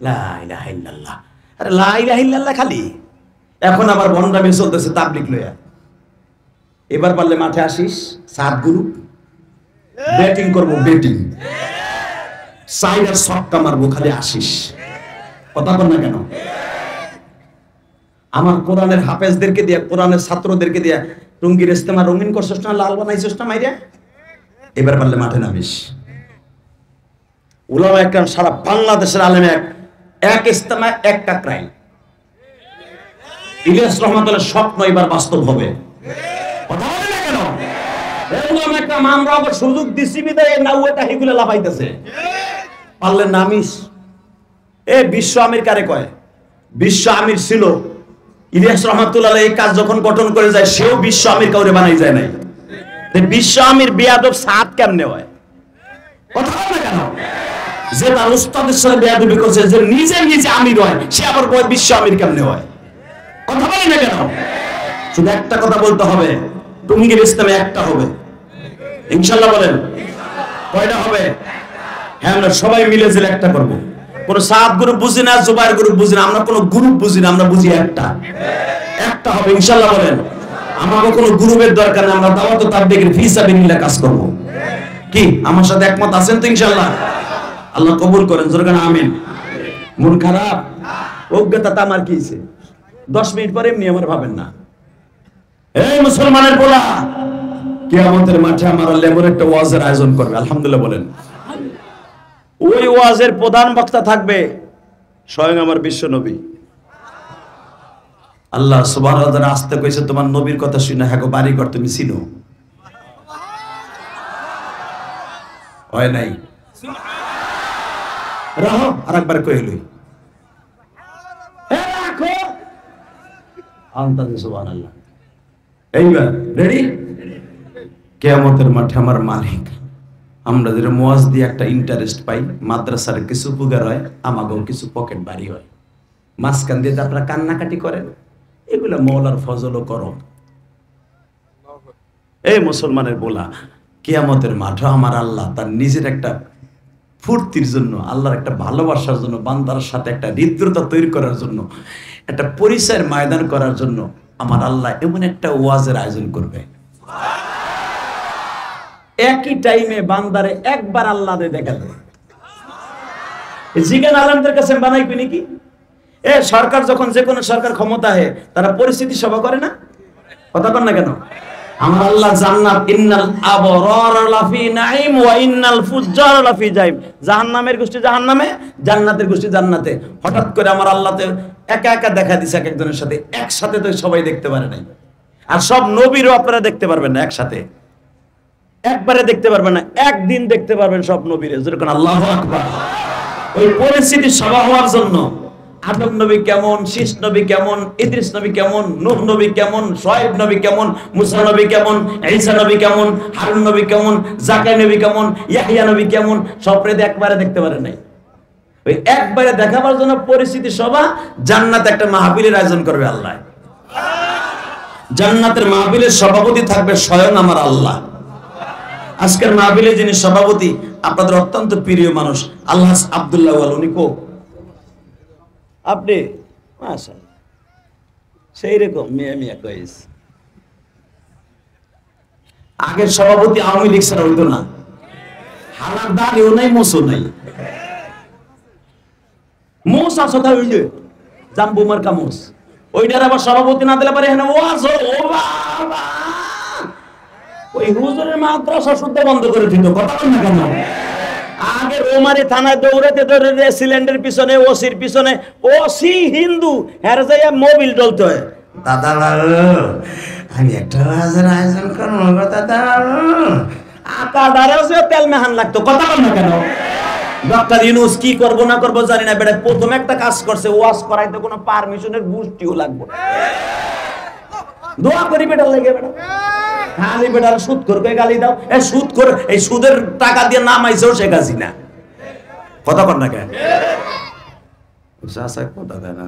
Speaker 1: লা ইলাহা ইল্লাল্লাহ, আরে লা ইলাহা ইল্লাল্লাহ খালি। এখন আবার ভন্ডামি চলতেছে তাবলীগ লইয়া। এবার পারলে মাঠে আসিস, 7 গ্রুপ ব্যাটিং করবো, ব্যাটিং সাইডার ছক্কা মারবো, খালি আসিস। কথা বল না কেন? আমার কোরআনের হাফেজদেরকে দিয়া, কোরআনের ছাত্রদেরকে দিয়া টুঙ্গির ইস্তেমা রঙিন করছস না, লাল বানাইছস না মাইরা। এবার পারলে মাঠে নামিস। উলামায়ে কেরাম সারা বাংলাদেশের আলেম এক ইস্তেমায় এক টাকরাই। ইলিয়াস রহমাতুল্লাহর স্বপ্ন এবার বাস্তব হবে। কথা বলে না কেন? উলামায়ে কেরাম আমরা আবার সুযোগ দিছি বিদায় নাওয়েটা হিগুলা লাফাইতেছে। পারলে নামিস। এ বিশ্ব আমির কারে কয়? বিশ্ব আমির ছিল ইলিয়াস রহমাতুল্লাহ এই কাজ যখন গঠন করে যায়, সেও বিশ্ব আমির কাউরে বানাই যায় নাই। বিশ্ব আমির বেয়াদব সাত কেমনে হয়? কথা বল না কেন? যে তার উস্তাদের সাথে বেয়াদবি করছে, যে নিজে নিজে আমির হয়, সে আবার কয় বিশ্ব আমির কেমনে হয়? কথা বলি না কেন? শুধু একটা কথা বলতে হবে, টুঙ্গির ইসলামে একটা হবে ইনশাআল্লাহ। বলেন কয়টা হবে? হ্যাঁ, আমরা সবাই মিলে যে একটা করব। কোন সাত গ্রুপ বুঝি না, জুবাইর গ্রুপ বুঝি না, আমরা কোন গ্রুপ বুঝি না, আমরা বুঝি একটা হবে ইনশাআল্লাহ। বলেন আমাকে কোনো গ্রুপের দরকার নেই, আমরা দাওয়াত তাবলীগের ফি সাবিলিল্লাহ কাজ করব। কি আমার সাথে একমত আছেন তো ইনশাআল্লাহ? আল্লাহ কবুল করেন, জোরে বলেন আমিন। মন খারাপ, অজ্ঞতা তা আমার কি হইছে? 10 মিনিট পরে এমনি আমার ভাবেন না। এই মুসলমানের পোলা, কিয়ামতের মাঠে আমার আল্লাহ এমন একটা ওয়াজের আয়োজন করবে, আলহামদুলিল্লাহ বলেন। ওই ওয়াজের প্রধান বক্তা থাকবে স্বয়ং আমার বিশ্ব নবী। আল্লাহ সুবহানাহু ওয়া তাআলা আসতে কইছে তোমার নবীর কথা শুনে হ্যাঁ গো বাড়ি ঘর তুমি চিনো হয় নাই? রাহো আরেকবার কইলই রাখো আনতাতে সুবহানাল্লাহ। এইবার রেডি? কিয়ামতের মাঠে আমার মালিক, আমরা যেটা মুয়াজ দিয়ে একটা ইন্টারেস্ট পাই, মাদ্রাসার কিছু উপকার হয়, আমাকেও কিছু পকেট বাড়ি হয়, মাঝখান দিয়ে আপনারা কান্নাকাটি করেন, এগুলো মওলার ফজল ও করম। এই মুসলমানের বলা, কিয়ামতের মাঠে আমার আল্লাহ তার নিজের একটা ফুর্তির জন্য, আল্লাহর একটা ভালোবাসার জন্য, বান্দার সাথে একটা হৃদ্রতা তৈরি করার জন্য, একটা পরিচয়ের ময়দান করার জন্য আমার আল্লাহ এমন একটা ওয়াজের আয়োজন করবে। একই টাইমে বান্দারে একবার আল্লাহ দেখা দেবে। জিগান আলমদের কাছে বানাইবি নাকি? সরকার যখন যে কোনো সরকার ক্ষমতা হয়, তারা পরিস্থিতি সভা করে না? কথা বল না কেন? আমার আল্লাহ জান্নাত, ইন্নাল আবরার লাফি নাঈম ওয়া ইন্নাল ফুজ্জার লাফি জাহিম, জাহান্নামের গোষ্ঠী জাহান্নামে, জান্নাতের গোষ্ঠী জান্নাতে। হঠাৎ করে আমার আল্লাহ তো একা একা দেখা দিছে এক একজনের সাথে, একসাথে তো সবাই দেখতে পারে নাই। আর সব নবীরও আপনারা দেখতে পারবেন না একসাথে, একবারে দেখতে পারবেন না, একদিন দেখতে পারবেন সব নবীরে, যেরকম আল্লাহু আকবার। ওই পরিস্থিতি সভা হওয়ার জন্য আদম নবী কেমন, শীষ নবী কেমন, ইদ্রিস নবী কেমন, নূহ নবী কেমন, শুআয়ব নবী কেমন, মুসা নবী কেমন, ঈসা নবী কেমন, হারুন নবী কেমন, যাকারিয়া নবী কেমন, ইয়াহইয়া নবী কেমন, সবরে একবারে দেখতে পারে নাই। ওই একবারে দেখাবার জন্য পরিস্থিতি সভা, জান্নাতে একটা মাহফিলের আয়োজন করবে আল্লাহ। জান্নাতের মাহফিলের সভাপতি থাকবে স্বয়ং আমার আল্লাহ। আজকের মাহফিলে যিনি সভাপতি, আপনাদের অত্যন্ত প্রিয় মানুষ আল্লাহ আব্দুল্লাহ ওয়াল, উনি কো আপনি মাশাআল্লাহ সেই রকম মিয়া মিয়া কইস। আগের সভাপতি আওয়ামী লীগ ছাড়া হইতো না, হালার দাড়িও নাই, মোসও নাই, মোস আসতা হইলে জাম্বু মার্কা মোস, ওইটার আবার সভাপতি না দিলে পারে এখানে ওয়াজ ও বাবা, ওই হুজুরের মাদ্রাসা শুদ্ধ বন্ধ করে দিত। কথা বল না কেন? আগে রোমারি থানায় দৌড়াতে দৌড়াতে সিলিন্ডার পিছনে, ওসির পিছনে, ওসি হিন্দু, হ্যাঁ যাইয়া মোবিল ডলতে হয়। দাদা আমি একটা ওয়াজের আয়োজন করবো দাদা, আটা ডারেও যে তেল মেহান লাগতো। কথা বল না কেন? ডক্টর ইউনূস কি করবো না করবো জানি না, বেটা প্রথম একটা কাজ করছে, ওয়াজ করাইতে কোনো পারমিশনের বুঝটিও লাগবে না। দোয়া করি বেটার লাগে, বেটা খালি বেটার সুদ করবে গালি দাও, সুদ করে এই সুদের টাকা দিয়ে নামাইছেও শেখ হাসিনা। কথা কর না কেন? কথা দেয় না,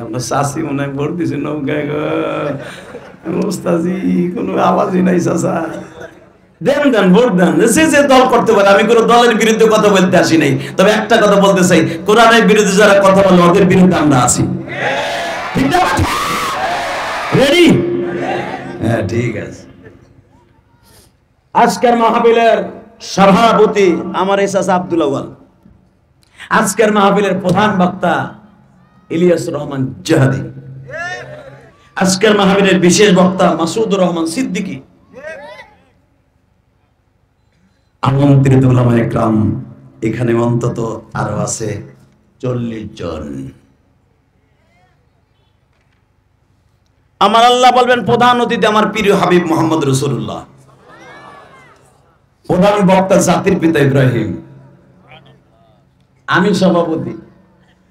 Speaker 1: আপনার শাশি মনে হয় ভোট দিছে নৌকায় গো, ওস্তাজি কোনো আওয়াজই নাই। চাষা দেন দেন ভোট দেন, যে দল করতে পারে, আমি কোনো দলের বিরুদ্ধে কথা বলতে আসি নাই। তবে একটা কথা বলতে চাই, কোরআনের বিরুদ্ধে যারা কথা বলে ওদের বিরুদ্ধে আমরা আছি। ঠিক না? রেডি? হ্যাঁ ঠিক আছে। আজকের মাহফিলের সভাপতি আমার এসাস আব্দুল আউয়াল, আজকের মাহফিলের প্রধান বক্তা ইলিয়াস রহমান জাহাদি, আজকের মাহফিলের বিশেষ বক্তা মাসুদুর রহমান সিদ্দিকী, আমন্ত্রিত উলামায়ে ইকরাম এখানে অন্তত আরো আছে 40 জন। আমার আল্লাহ বলবেন প্রধান অতিথি আমার প্রিয় হাবিব মুহাম্মদ রাসূলুল্লাহ, প্রধান বক্তা জাতির পিতা ইব্রাহিম, আমি সভাপতি,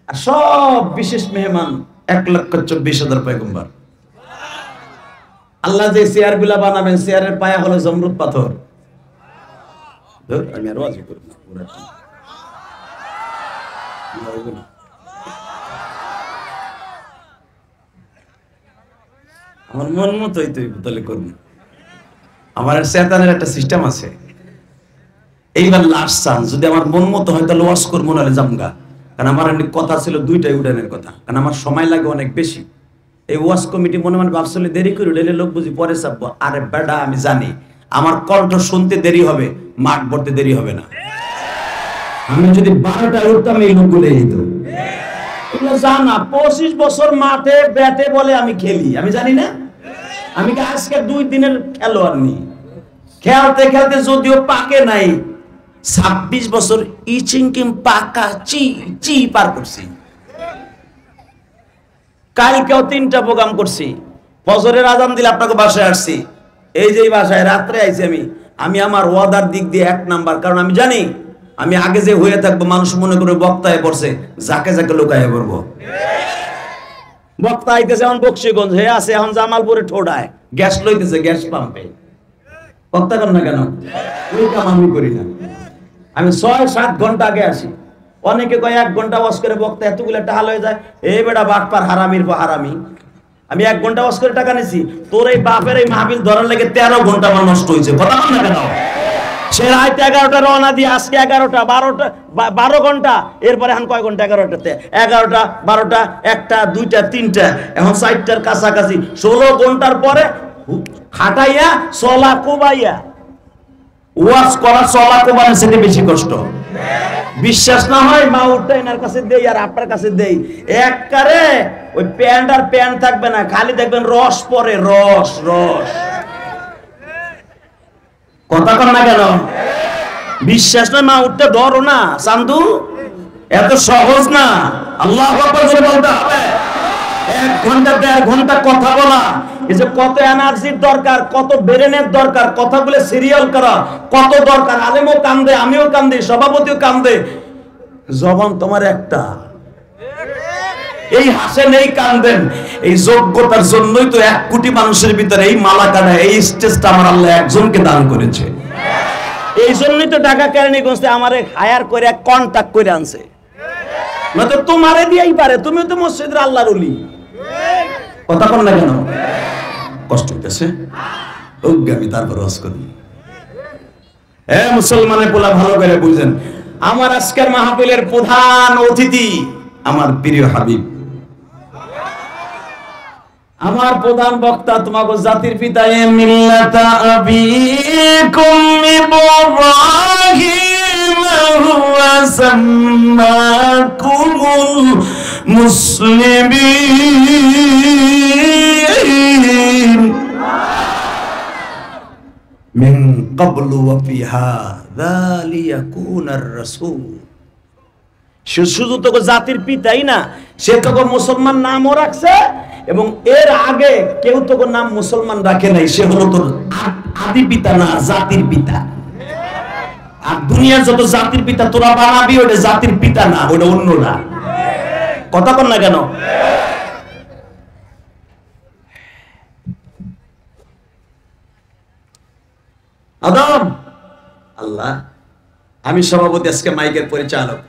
Speaker 1: আর সব বিশেষ মেহমান 1,24,000 পয়গম্বর। আল্লাহ যে চেয়ার গুলা বানাবেন, চেয়ারের পায়া হলো জমরুদ পাথর। আমি আর ওয়াজ করব না, আমার মন মতোই তুই তাহলে করবি। আমার শয়তানের একটা সিস্টেম আছে, এইবার লাস্ট চান্স, যদি আমার মন মতো হয় তাহলে ওয়াজ করবো, নাহলে জামগা। কারণ আমার কথা ছিল 2টাই উড়ানের কথা, কারণ আমার সময় লাগে অনেক বেশি।
Speaker 3: এই ওয়াজ কমিটি মনে মনে ভাবছিল দেরি করে ডেলে লোক বুঝি পরে চাপবো। আরে বেটা, আমি জানি আমার কণ্ঠ শুনতে দেরি হবে, মাঠ ভরতে দেরি হবে না। আমি যদি 12টায় উঠতাম এই লোকগুলো যেত। এগুলো জানা 25 বছর মাঠে ব্যাটে বলে আমি খেলি, আমি জানি না? আমি কি আজকে 2 দিনের খেলোয়াড় নি? খেলতে খেলতে যদিও পাকে নাই, 26 বছর ইচিংকিম পাকা চি পার করছি। কালকেও 3টা প্রোগ্রাম করছি। ফজরের আজান দিলে আপনাকে বাসায় আসছি, এই যে বাসায় রাত্রে আইছি আমি আমার ওয়াদার দিক দিয়ে 1 নাম্বার। কারণ আমি জানি আমি আগে যে হয়ে থাকবো মানুষ মনে করে বক্তায় পড়ছে, যাকে যাকে লোকায় পড়বো। বক্তা আইতেছে এখন বক্সিগঞ্জ, হে আছে এখন জামালপুরে ঠোডায় গ্যাস লইতেছে গ্যাস পাম্পে। বক্তা কর না কেন? ওই কাম আমি করি না। আমি 6-7 ঘন্টা আগে আসি। অনেকে কয় 1 ঘন্টা ওয়াজ করে বক্তা এতগুলো টাকা হয়ে যায়। এই বেটা বাটপার, হারামির পর হারামি। আমি 1 ঘন্টা ওয়াজ করে টাকা নিছি, তোর এই বাপের এই মাহফিল ধরার লেগে 13 ঘন্টা আমার নষ্ট হয়েছে। কথা বল না কেন? সে রাত 11টা রওনা দিয়ে আজকে 11টা 12 ঘন্টা, এরপরে এখন কয় ঘন্টা? 11টাতে 11টা 12টা 1টা 2টা 3টা, এখন 4টার কাছাকাছি 16 ঘন্টার পরে খাটাইয়া চলা কোবাইয়া ওয়াজ করা, চলা কোবানোর সাথে বেশি কষ্ট। বিশ্বাস না হয় মা উঠটা এনার কাছে দেই আর আপনার কাছে দেই, একবারে ওই প্যান্ট আর প্যান্ট থাকবে না, খালি দেখবেন রস পরে, রস রস। কথা কর না কেন? বিশ্বাস না মা উঠতে ধরো না চান্দু, এত সহজ না। আল্লাহু আকবার বলে বলতে হবে। 1 ঘন্টা 1.5 ঘন্টা কথা বলা, এই যে কত এনার্জির দরকার, কত ব্রেনের দরকার, কথাগুলো সিরিয়াল করা কত দরকার। আলেমও কান্দে, আমিও কান্দি, সভাপতিও কান্দে। জবান তোমার একটা, এই হাসেন এই কান্দেন, এই যোগ্যতার জন্যই তো 1 কোটি মানুষের ভিতরে এই মালাকাটা, এই স্টেজটা আমার আল্লাহ একজনকে দান করেছে। এই জন্যই তো ঢাকা কেরানীগঞ্জে আমারে হায়ার করে কন্টাক্ট করে আনছে। না তো তোমারে দিয়েই পারে, তুমিও তো মসজিদের আল্লাহর ওলি। কথা বল না কেন? কষ্ট হইতেছে, আমি তারপর ওয়াজ করি। মুসলমানের পোলা ভালো করে বুঝেন, আমার আজকের মাহফিলের প্রধান অতিথি আমার প্রিয় হাবিব, আমার প্রধান বক্তা, তোমাকে জাতির পিতা মিল্লাতা আবিকুম ইব্রাহিম হুয়া সাম্মাকুমুল মুসলিমিন মিন ক্বাবলু ওয়া ফি হাযা লিয়াকুনার রাসূল। শুধু তোকে জাতির পিতাই না, সে তোকে মুসলমান নামও রাখছে, এবং এর আগে কেউ তোকে নাম মুসলমান রাখে নাই। সে হলো তোর আদি পিতা না, জাতির পিতা। আর দুনিয়ার যত জাতির পিতা তোরা বানাবি, ওটা জাতির পিতা না, ওটা অন্যরা। কথা কর না কেন? আদম আল্লাহ, আমি সভাপতি, আজকে মাইকের পরিচালক,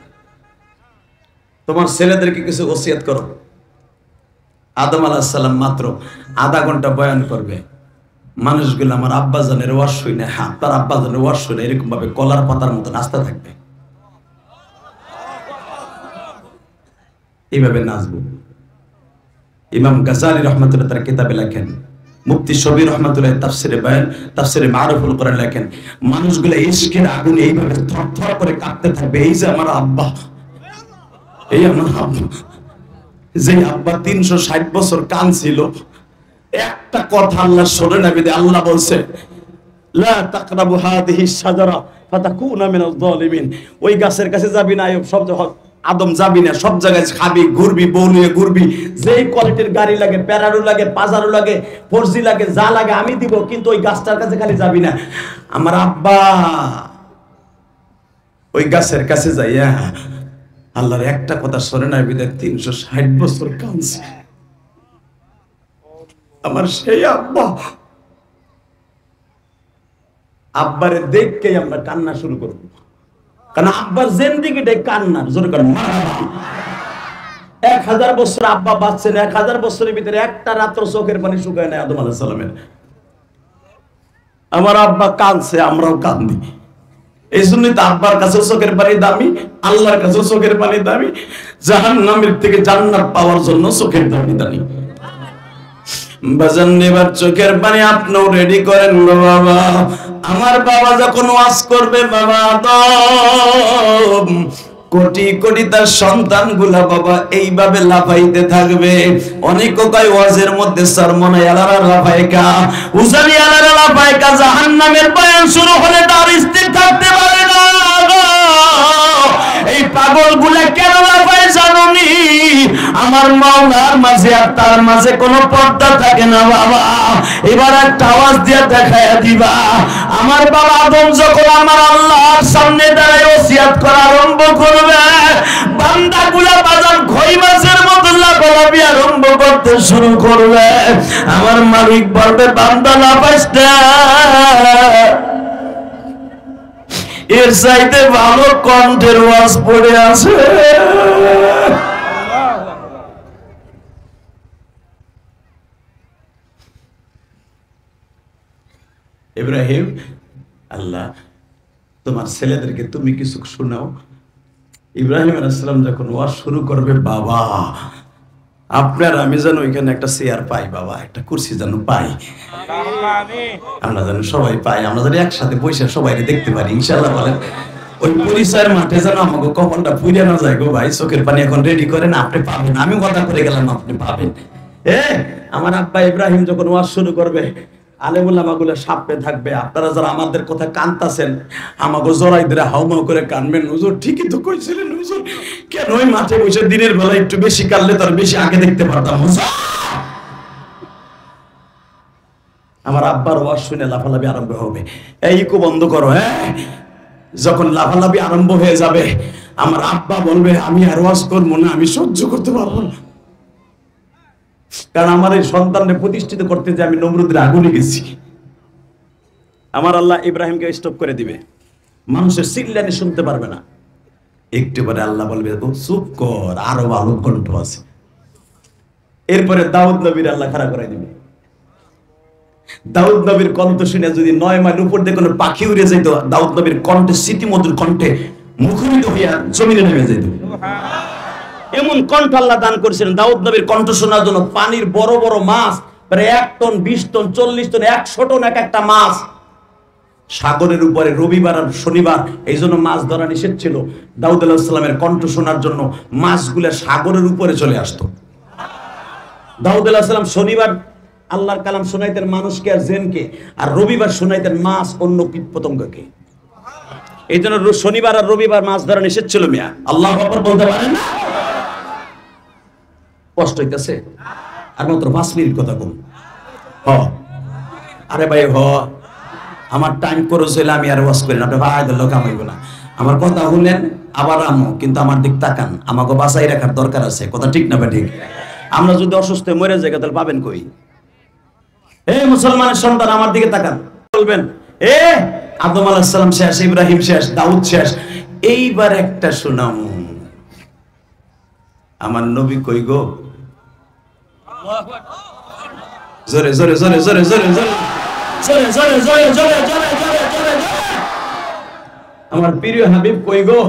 Speaker 3: তোমার ছেলেদেরকে কিছু ওসিয়ত করো। আদম আলাইহিস সালাম মাত্র আধা ঘন্টা বয়ান করবে। মানুষগুলো আমার আব্বাজানের ওয়াজ শুনে, হ্যাঁ তার আব্বাজানের ওয়াজ শুনে এরকম ভাবে কলার পাতার মতো নাচতে থাকবে, এইভাবে নাচবো। ইমাম গাজালি রহমাতুল্লাহ তার কিতাবে লেখেন, মুফতি শবীর রহমাতুল্লাহ তাফসিরে বায়ান, তাফসিরে মারুফুল কোরআন লেখেন, মানুষগুলো ইশকের আগুনে এইভাবে থরথর করে কাঁপতে থাকবে। এই যে আমার আব্বা, এই আমার আব্বা, যে আব্বা 360 বছর কাঁদছিল, একটা কথা আল্লাহ শোনে না। আল্লাহ বলছে লা তাকরাবু হাদিহি শাজারা ফাতাকুনা মিনাজ জালিমিন, ওই গাছের কাছে যাবি না, সব আদম যাবি না, সব জায়গায় খাবি, ঘুরবি, বউ নিয়ে ঘুরবি, যেই কোয়ালিটির গাড়ি লাগে, প্যারারু লাগে, পাজারু লাগে, ফোরজি লাগে, যা লাগে আমি দিব, কিন্তু ওই গাছটার কাছে খালি যাবি না। আমার আব্বা ওই গাছের কাছে যাইয়া আল্লাহর একটা কথা শোনে না, বিদায় 360 বছর কাঁদছে। আমার সেই আব্বা, আব্বারে দেখকে আমরা কান্না শুরু করব, কারণ আব্বার জিন্দেগিটাই কান্নার। জোরে কারণ 1000 বছর আব্বা বাঁচছেন, 1000 বছরের ভিতরে একটা রাত্র চোখের পানি শুকায় নাই আদম আলাইহিস সালামের। আমার আব্বা কাঁদছে, আমরাও কাঁদি। এই জন্যই তো আব্বার কাছে চোখের পানি দামি, আল্লাহর কাছে চোখের পানি দামি, জাহান্নামের থেকে জান্নাত পাওয়ার জন্য চোখের পানি দামি।
Speaker 1: বাজান এবার চোখের পানি আপনিও রেডি করেন গো বাবা। আমার বাবা যখন ওয়াজ করবে বাবা আদম, কোটি কোটি তার সন্তানগুলা বাবা এইভাবে লাফাইতে থাকবে। অনেক কয় ওয়াজের মধ্যে সরমনে আলারা লাফাইকা, উজানি আলারা লাফাইকা, জাহান্নামের বয়ান শুরু হলে তার স্থির থাকতে পারে না। এই পাগলগুলা কেন লাফায় জানোনি? আমার মাওলার মাঝে আর তার মাঝে কোনো পর্দা থাকে না বাবা। এবার একটা আওয়াজ দিয়ে দেখায়া দিবা। আমার বাবা আদম যখন আমার আল্লাহর সামনে দাঁড়ায় ওসিয়াত করা আরম্ভ করবে, বান্দাগুলা বাজার খই মাছের মতো লাফালাফি আরম্ভ করতে শুরু করবে। আমার মালিক বলবে, বান্দা লাফাইস না, এর চাইতে ভালো কণ্ঠের ওয়াজ পড়ে আছে। ইব্রাহিম, আল্লাহ তোমার ছেলেদেরকে তুমি কিছু শোনাও। ইব্রাহিম আলাইহিস সালাম যখন ওয়াজ শুরু করবে, বাবা আপনার আমি যেন ওইখানে একটা চেয়ার পাই বাবা, একটা কুরসি যেন পাই, আমরা যেন সবাই পাই, আমরা যেন একসাথে বসে সবাই দেখতে পারি ইনশাআল্লাহ। বলেন ওই পরিচয়ের মাঠে যেন আমাকে কপালটা পুড়ে না যায় গো ভাই। চোখের পানি এখন রেডি করেন, আপনি পাবেন। আমি কথা করে গেলাম, আপনি পাবেন। আমার আব্বা ইব্রাহিম যখন ওয়াজ শুরু করবে, আলেমুল্লামাগুলো সাপে থাকবে। আপনারা যারা আমাদের কথা কানতাছেন, আমাকে জড়াই ধরে হাউমাউ করে কানবেন। হুজুর ঠিকই তো কইছিলেন হুজুর, কেন ওই মাঠে বসে দিনের বেলা একটু বেশি কানলে তার বেশি আগে দেখতে পারতাম। আমার আব্বার ওয়াজ শুনে লাফালাফি আরম্ভ হবে। এই ইকো বন্ধ করো। যখন লাফালাফি আরম্ভ হয়ে যাবে, আমার আব্বা বলবে, আমি আর ওয়াজ করবো না, আমি সহ্য করতে পারবো না। কারণ আমার এই সন্তানকে প্রতিষ্ঠিত করতে যে আমি নমরুদের আগুনে গেছি। আমার আল্লাহ ইব্রাহিমকে স্টপ করে দিবে, মানুষের চিল্লানি শুনতে পারবে না। একটু পরে আল্লাহ বলবে, ও চুপ কর, আরো ভালো কণ্ঠ আছে। এরপরে দাউদ নবীর আল্লাহ খাড়া করে দিবে। দাউদ নবীর কণ্ঠ শুনে যদি 9 মাইল উপর দিয়ে কোনো পাখি উড়ে যেত, দাউদ নবীর কণ্ঠে স্মৃতিমধুর কণ্ঠে মুখরিত হইয়া জমিনে নেমে যেত। এমন কণ্ঠ আল্লাহ দান করেছিলেন দাউদ নবীর কণ্ঠ শোনার জন্য। পানির বড় বড় মাছ প্রায় 1 টন, 20 টন, 40 টন, 100 টন এক একটা মাছ সাগরের উপরে রবিবার আর শনিবার, এই জন্য মাছ ধরা নিষেধ ছিল। দাউদ আলাইহিস সালামের কণ্ঠ শোনার জন্য মাছগুলো সাগরের উপরে চলে আসতো। দাউদ আলাইহিস সালাম শনিবার আল্লাহর কালাম শোনাইতেন মানুষকে আর জিনকে, আর রবিবার শোনাইতেন মাছ অন্য কীট পতঙ্গকে। এই জন্য শনিবার আর রবিবার মাছ ধরা নিষেধ ছিল। মিয়া আল্লাহু আকবার বলতে পারেন না? কষ্ট হইতেছে? আর মাত্র 5 মিনিট কথা কম। আরে ভাই আমার টাইম করে চলে, আমি আর ওয়াজ করি না। আপনি ভাই লোক কামাইব না। আমার কথা শুনলেন, আবার আমো, কিন্তু আমার দিক তাকান। আমাকে বাঁচাই রাখার দরকার আছে। কথা ঠিক না? ঠিক। আমরা যদি অসুস্থ মরে যাই তাহলে পাবেন কই? মুসলমানের সন্তান আমার দিকে তাকান, বলবেন আদম আলাইহিস সালাম শেষ, ইব্রাহিম শেষ, দাউদ শেষ, এইবার একটা শোনাম। আমার নবী কই গো? জোরে জোরে জোরে জোরে জোরে জোরে জোরে জোরে জোরে জোরে জোরে জোরে জোরে। আমার প্রিয় হাবিব কই গো?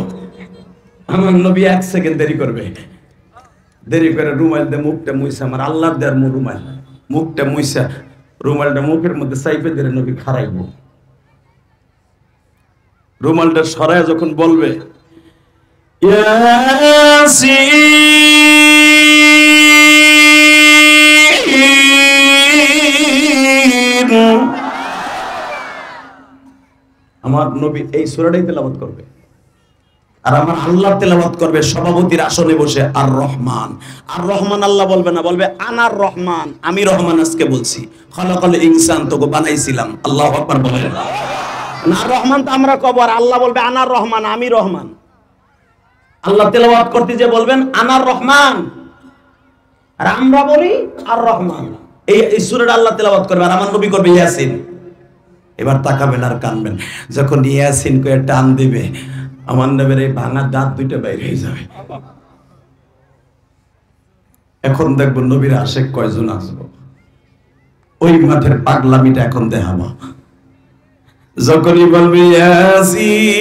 Speaker 1: আমার নবী 1 সেকেন্ড দেরি করবে। দেরি করে রুমাল দিয়ে মুখটা মুইছে, আমার আল্লাহর দেয়ার রুমাল, মুখটা মুইছা রুমালটা মুখের মধ্যে চাইপে দিয়ে নবী খারাইব। রুমালটা সরায় যখন বলবে, আমার নবী এই সূরাটাই তেলাওয়াত করবে। আর আমার আল্লাহ তেলাওয়াত করবে সভাপতির আসনে বসে, আর রহমান। আর রহমান আল্লাহ বলবে না, বলবে আনার রহমান, আমি রহমান আজকে বলছি। খলাকাল ইনসান, তোকে বানাইছিলাম। আল্লাহু আকবার বলেন। না রহমান তো আমরা কব, আর আল্লাহ বলবে আনার রহমান, আমি রহমান। আল্লাহ তেলাওয়াত করতে যে বলবেন আনার রহমান, আর আমরা বলি আর রহমান। এই সূরাটা আল্লাহ তেলাওয়াত করবে, আর আমার নবী করবে ইয়াসিন। এবার তাকাবেন আর কানবেন। যখন ইয়াসিন কয়ে টান দিবে, আমার নবীর এই ভাঙা দাঁত দুইটা বাইরে হয়ে যাবে। এখন দেখবো নবীর আশেক কয়জন আসবো, ওই মাঠের পাগলামিটা এখন দেখাবো। যখনই বলবে ইয়াসিন,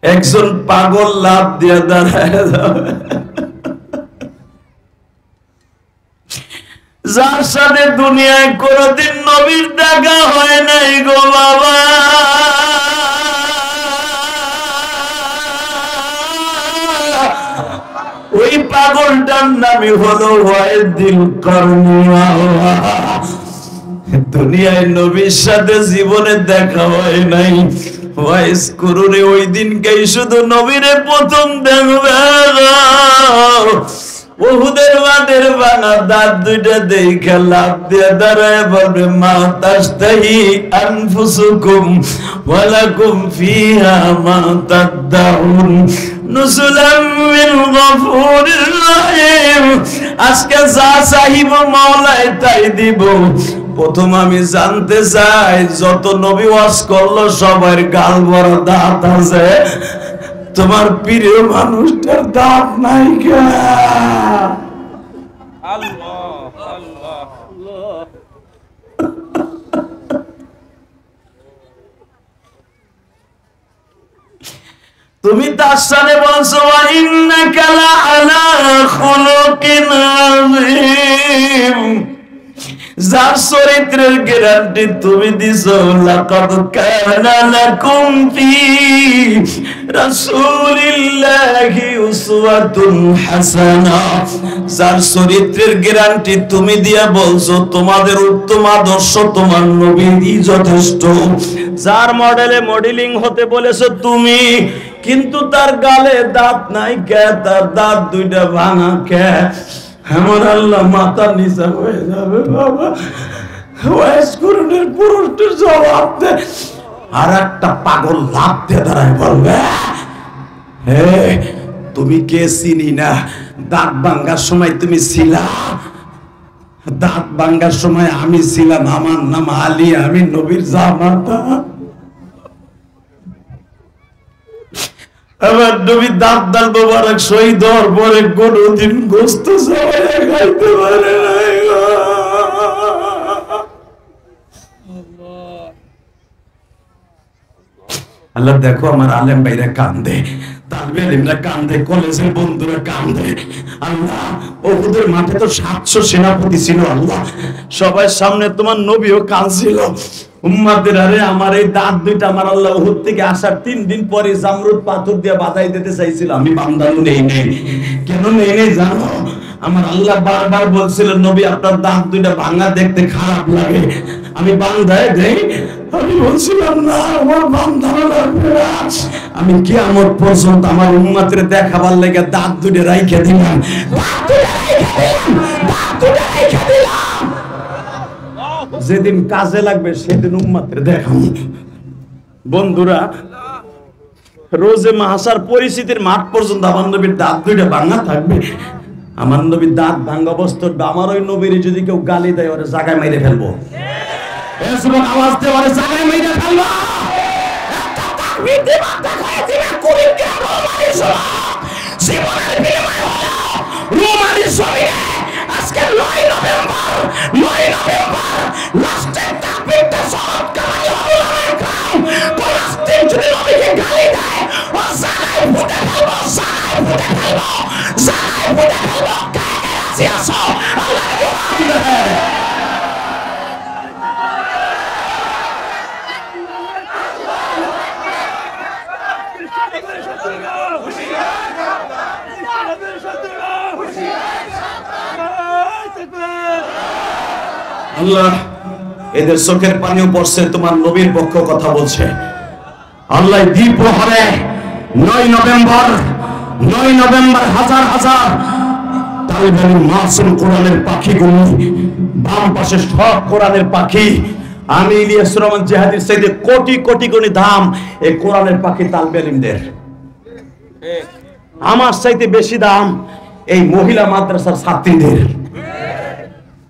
Speaker 1: একজন পাগল লাফ দিয়ে দাঁড়ায় যাবে। যার সাথে দুনিয়ায় কোনদিন নবীর দেখা হয় নাই গো বাবা, ওই পাগলটার নামই হলো ওয়াইদুল করনি। দুনিয়ায় নবীর সাথে জীবনে দেখা হয় নাই, ওয়াইস কুরুরে ওই দিনকেই শুধু নবীরে প্রথম দেখবে। উহুদের মাঠের ভাঙা দাঁত দুইটা দেখে লাফ দিয়ে দাঁড়ায় বলবে মা তাশতাহি আনফুসুকুম ওয়া লাকুম ফিহা মা তাদদাউন নুসুলাম মিন গফুরির রহিম। আজকে যা চাইব মাওলাই তাই দিব। প্রথম আমি জানতে চাই, যত নবী ওয়াজ করলো সবার গাল বড় দাঁত আছে, তোমার প্রিয় মানুষটার দাঁত নাই কেন? তুমি তার সাথে বলছো ইন্নাকা লাআলা খুলুকিন আযীম, যার চরিত্রের গ্যারান্টি তুমি দিছো লাকাদ কানা লাকুম ফি রাসূলিল্লাহি উসওয়াতুন হাসানা, যার চরিত্রের গ্যারান্টি তুমি দিয়া বলছো তোমাদের উত্তম আদর্শ তোমার নবীরই যথেষ্ট, যার মডেলে মডেলিং হতে বলেছো তুমি, কিন্তু তার গালে দাঁত নাই কে? তার দাঁত দুইটা ভাঙা কে? আমার আল্লাহ মাথা নিচা হয়ে যাবে বাবা। ওয়াইস কুরুনের পুরুষটির জবাব দে। আর একটা পাগল লাফ দিয়ে দাঁড়ায় বলবে হে তুমি কে? চিনি না। দাঁত ভাঙ্গার সময় তুমি ছিলা? দাঁত ভাঙ্গার সময় আমি ছিলাম। আমার নাম আলী, আমি নবীর জামাতা। আমার নবী দাঁত দাল মোবারক শহীদ হওয়ার পরে কোনদিন গোস্ত সবাই খাইতে পারে নাই। আল্লাহ দেখো আমার আলেম ভাইরা কান্দে, তালবে আলিমরা কান্দে, কলেজের বন্ধুরা কান্দে। আল্লাহ ওদের মাঠে তো 700 সেনাপতি ছিল। আল্লাহ সবাই সামনে তোমার নবীও কাঁদছিল। উম্মাদের আরে আমার এই দাঁত দুইটা আমার আল্লাহ উহুদ থেকে আসার 3 দিন পরে জামরুদ পাথর দিয়ে বাধাই দিতে চাইছিল, আমি বান্দানু নেই নেই। কেন নেই নেই জানো? আমার আল্লাহ বারবার বলছিল নবী আপনার দাঁত দুইটা ভাঙা দেখতে খারাপ লাগে, আমি বান্দায় দেই। আমি বলছিলাম না আমার বান্দানো লাগবে না, আমি কিয়ামত পর্যন্ত আমার উম্মতের দেখাবার লেগে দাঁত দুইটা রাইখা দিলাম, দাঁত দুইটা রাইখা দিলাম। যেদিন কাজে লাগবে সেদিন উম্মতের দেখাবো। বন্ধুরা রোজে মাহাসার পরিস্থিতির মাঠ পর্যন্ত আমার নবীর দাঁত দুইটা ভাঙা থাকবে। আমার নবীর দাঁত ভাঙা অবস্থা, আমার ওই নবীর যদি কেউ গালি দেয় ওরা জায়গায় মেরে ফেলবো। আওয়াজ দিয়ে ওরা জায়গায় মেরে ফেলবো। আজকে 9 নভেম্বর লাস্টের তাকবীরটা সব কামাই ওলামায়ে کرام পলাস্তিন যদি নবীকে গালি দেয় ও জায়গায় ফুটে ফেলবো, জায়গায় ফুটে ফেলবো, জায়গায় ফুটে ফেলবো। কাকে রাজি আছো? আল্লাহর গোলাম। আল্লাহ এদের চোখের পানিও পড়ছে, তোমার নবীর পক্ষ কথা বলছে। আল্লাহ দ্বিপ্রহরে 9 নভেম্বর হাজার হাজার তালিবানি মাসুম কোরআনের পাখিগুলো, বাম পাশে সব কোরআনের পাখি। আমি ইলিয়াস রহমান জিহাদির চাইতে কোটি কোটি গুণী দাম এই কোরআনের পাখি তালিবে আলিমদের। আমার চাইতে বেশি দাম এই মহিলা মাদ্রাসার ছাত্রীদের।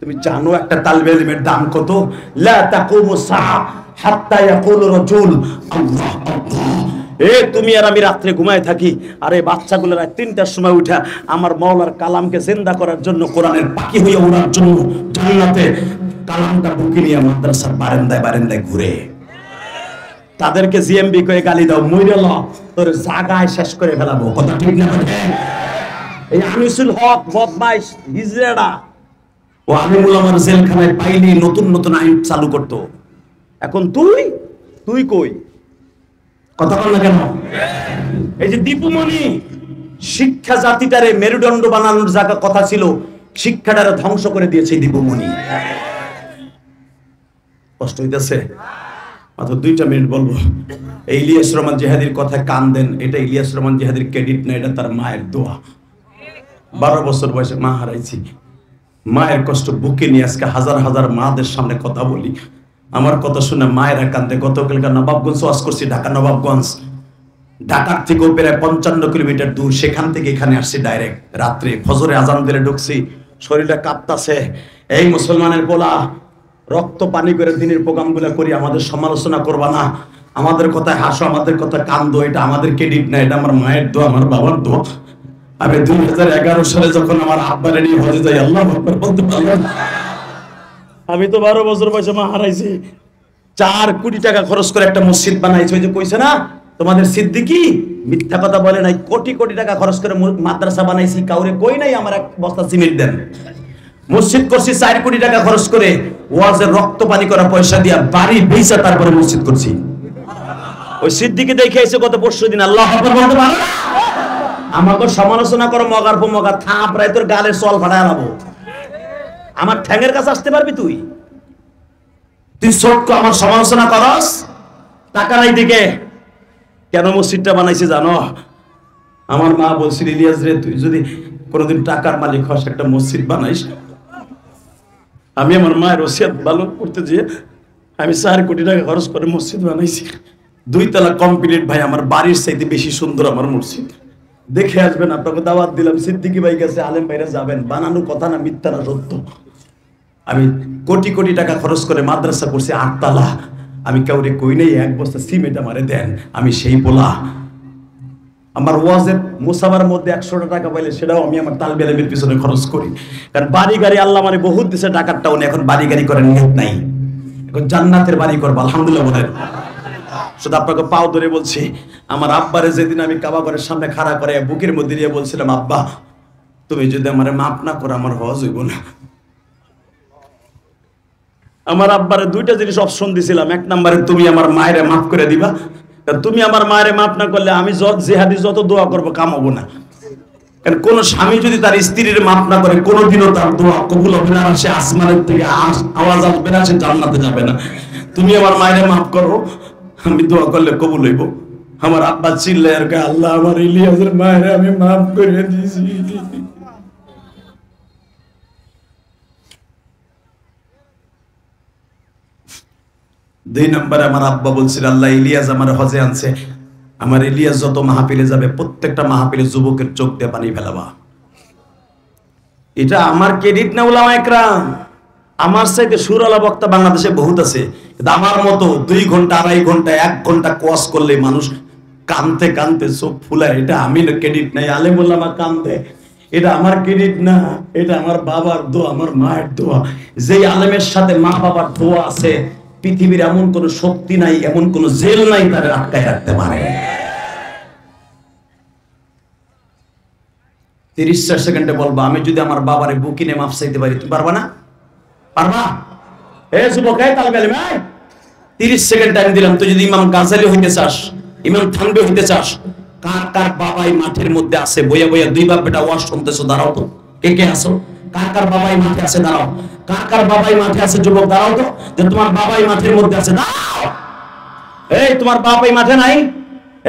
Speaker 1: তুমি জানো একটা তালিবে ইলমের দাম কত? লা তাকুমু সাআ হাত্তা ইয়াকুলু রাজুল আল্লাহ আল্লাহ। তুমি আর আমি রাত্রে ঘুমায় থাকি, আর এই বাচ্চাগুলো রাত 3টার সময় উঠা আমার মাওলার কালামকে জিন্দা করার জন্য, কোরআনের পাখি হয়ে ওড়ার জন্য জান্নাতে কালামটা বুকে নিয়ে মাদ্রাসার বারান্দায় বারান্দায় ঘুরে। তাদেরকে জিএমবি কয়ে গালি দাও, মইরাল তোর জায়গায় শেষ করে ফেলাবো। কথা ঠিক না? এই আনিসুল হক বদমাইশ হিজড়া
Speaker 3: ও আলিমুল আমার জেলখানায় পাইনি নতুন নতুন আইন চালু করত। এখন তুই তুই কই? কথা বল না কেন? এই যে দীপুমণি শিক্ষা জাতিটারে মেরুদণ্ড বানানোর জায়গা কথা ছিল, শিক্ষাটারে ধ্বংস করে দিয়েছে দীপুমণি। কষ্ট হইতেছে? মাত্র 2টা মিনিট বলবো। এই ইলিয়াস রহমান জিহাদির কথায় কান দেন। এটা ইলিয়াস রহমান জিহাদির ক্রেডিট না, এটা তার মায়ের দোয়া। 12 বছর বয়সে মা হারাইছি। মায়ের কষ্ট বুকে নিয়ে আজকে হাজার হাজার মাদের সামনে কথা বলি। আমার কথা শুনে মায়েরা কান্দে। গতকালকে নবাবগঞ্জ ওয়াজ করছি, ঢাকা নবাবগঞ্জ। ঢাকার থেকেও প্রায় 55 কিলোমিটার দূর, সেখান থেকে এখানে আসছি ডাইরেক্ট। রাত্রে ফজরে আজান দিলে ঢুকছি, শরীরটা কাঁপতাছে। এই মুসলমানের পোলা, রক্ত পানি করে দিনের প্রোগ্রামগুলো করি, আমাদের সমালোচনা করবা না, আমাদের কথায় হাসো, আমাদের কথা কান্দো। এটা আমাদের ক্রেডিট না, এটা আমার মায়ের দোয়া, আমার বাবার দোয়া। আমি 2011 সালে যখন আমার আব্বারে নিয়ে হজে যাই, আল্লাহু আকবার বলতে পারলাম। আমি তো 12 বছর বয়সে মা হারাইছি। 4 কোটি টাকা খরচ করে একটা মসজিদ বানাইছে। ওই যে কইছে না তোমাদের সিদ্দিকী মিথ্যা কথা বলে নাই, কোটি কোটি টাকা খরচ করে মাদ্রাসা বানাইছি, কাউরে কই নাই আমার 1 বস্তা সিমেন্ট দেন। মসজিদ করছি 4 কোটি টাকা খরচ করে, ওয়াজের রক্ত পানি করা পয়সা দিয়া বাড়ি বেচা তারপরে মসজিদ করছি। ওই সিদ্দিকী দেখে আইছে গত পরশুদিন, আল্লাহু আকবার বলতে পারো না? আমাকে সমালোচনা করো মগার পর মগা, থাপ রায় তোর গালের চল ফাটায় আলাবো। আমার ঠ্যাঙের কাছে আসতে পারবি তুই? তুই ছোট্ট আমার সমালোচনা করস? টাকা নাই দিকে কেন মসজিদটা বানাইছে জানো? আমার মা বলছিল, ইলিয়াস রে তুই যদি কোনোদিন টাকার মালিক হস, একটা মসজিদ বানাইস। আমি আমার মায়ের ওসিয়ত ভালো করতে যেয়ে আমি 4 কোটি টাকা খরচ করে মসজিদ বানাইছি। 2 তলা কমপ্লিট ভাই, আমার বাড়ির চাইতে বেশি সুন্দর আমার মসজিদ। দেখে আসবেন, আপনাকে দাওয়াত দিলাম। সিদ্দিকী ভাই গেছে, আলেম ভাইরা যাবেন। বানানো কথা না, মিথ্যা না, সত্য। আমি কোটি কোটি টাকা খরচ করে মাদ্রাসা করছি 8 তলা। আমি কাউরে কই নাই 1 বস্তা সিমেন্ট আমারে দেন। আমি সেই পোলা। আমার ওয়াজের মুসাবার মধ্যে 100 টাকা পাইলে সেটাও আমি আমার তালবে ইলমের পিছনে খরচ করি। কারণ বাড়ি গাড়ি আল্লাহ মানে বহুত দিছে, টাকার টাউনে এখন বাড়ি গাড়ি করার নিয়ত নাই। এখন জান্নাতের বাড়ি করবো, আলহামদুলিল্লাহ বলেন। শুধু আপনাকে পাও ধরে বলছি, আমার আব্বারে যেদিন আমি কাবা ঘরের সামনে খাড়া করে বুকের মধ্যে দিয়ে বলছিলাম, আব্বা তুমি যদি আমারে মাফ না করো আমার হজ হইব না। আমার আব্বারে 2টা জিনিস অপশন দিছিলাম। 1 নম্বরে তুমি আমার মায়েরে মাফ করে দিবা, তুমি আমার মায়েরে মাফ না করলে আমি জিহাদি যত দোয়া করবো কাম হবো না। কারণ কোন স্বামী যদি তার স্ত্রীর মাফ না করে, কোনোদিনও তার দোয়া কবুল হবে না। সে আসমানের থেকে আওয়াজ আসবে না, সে জান্নাতে যাবে না। তুমি আমার মায়েরে মাফ করো, আমি দোয়া করলে কবুল হইব। আমার আব্বা চিল্লায় আর কয়, আল্লাহ আমার ইলিয়াসের মায়েরে আমি মাফ করে দিয়েছি। 2 নম্বরে আমার আব্বা বলছিল, আল্লাহ ইলিয়াস আমার হজে আনছে, আমার ইলিয়াস যত মাহফিলে যাবে প্রত্যেকটা মাহফিলে যুবকের চোখ দিয়ে পানি ফেলাবা। এটা আমার ক্রেডিট না উলামা একরাম। আমার চাইতে সুরালা বক্তা বাংলাদেশে বহুত আছে, কিন্তু আমার মতো 2 ঘন্টা 2.5 ঘন্টা 1 ঘন্টা কোয়াস করলে মানুষ কানতে কানতে চোখ ফুলায়, এটা আমি ক্রেডিট নাই। আলেম উলামা কানতে, এটা আমার ক্রেডিট না, এটা আমার বাবার দোয়া, আমার মায়ের দোয়া। যেই আলেমের সাথে মা বাবার দোয়া আছে, পৃথিবীর এমন কোন শক্তি নাই, এমন কোন জেল নাই তারা আটকায় রাখতে পারে। 30 সেকেন্ডে বলবা, আমি যদি আমার বাবারে বুকিনে মাফ চাইতে পারি, তুমি পারবা না? পারবা? এ যুবক, এই তালবে আলেম, 30 সেকেন্ড টাইম দিলাম। তুই যদি ইমাম গাজালি হইতে চাস, ইমাম থানভী হইতে চাস, কার কার বাবাই মাঠের মধ্যে আছে বইয়া বইয়া 2 বাপ বেটা ওয়াজ শুনতেছো? দাঁড়াও তো, কে কে আছো? কার কার বাবাই মাঠে আছে? দাঁড়াও। কার কার বাবাই মাঠে আছে? যুবক দাঁড়াও তো, যে তোমার বাবাই মাঠের মধ্যে আছে, দাঁড়াও। এই তোমার বাবাই মাঠে নাই?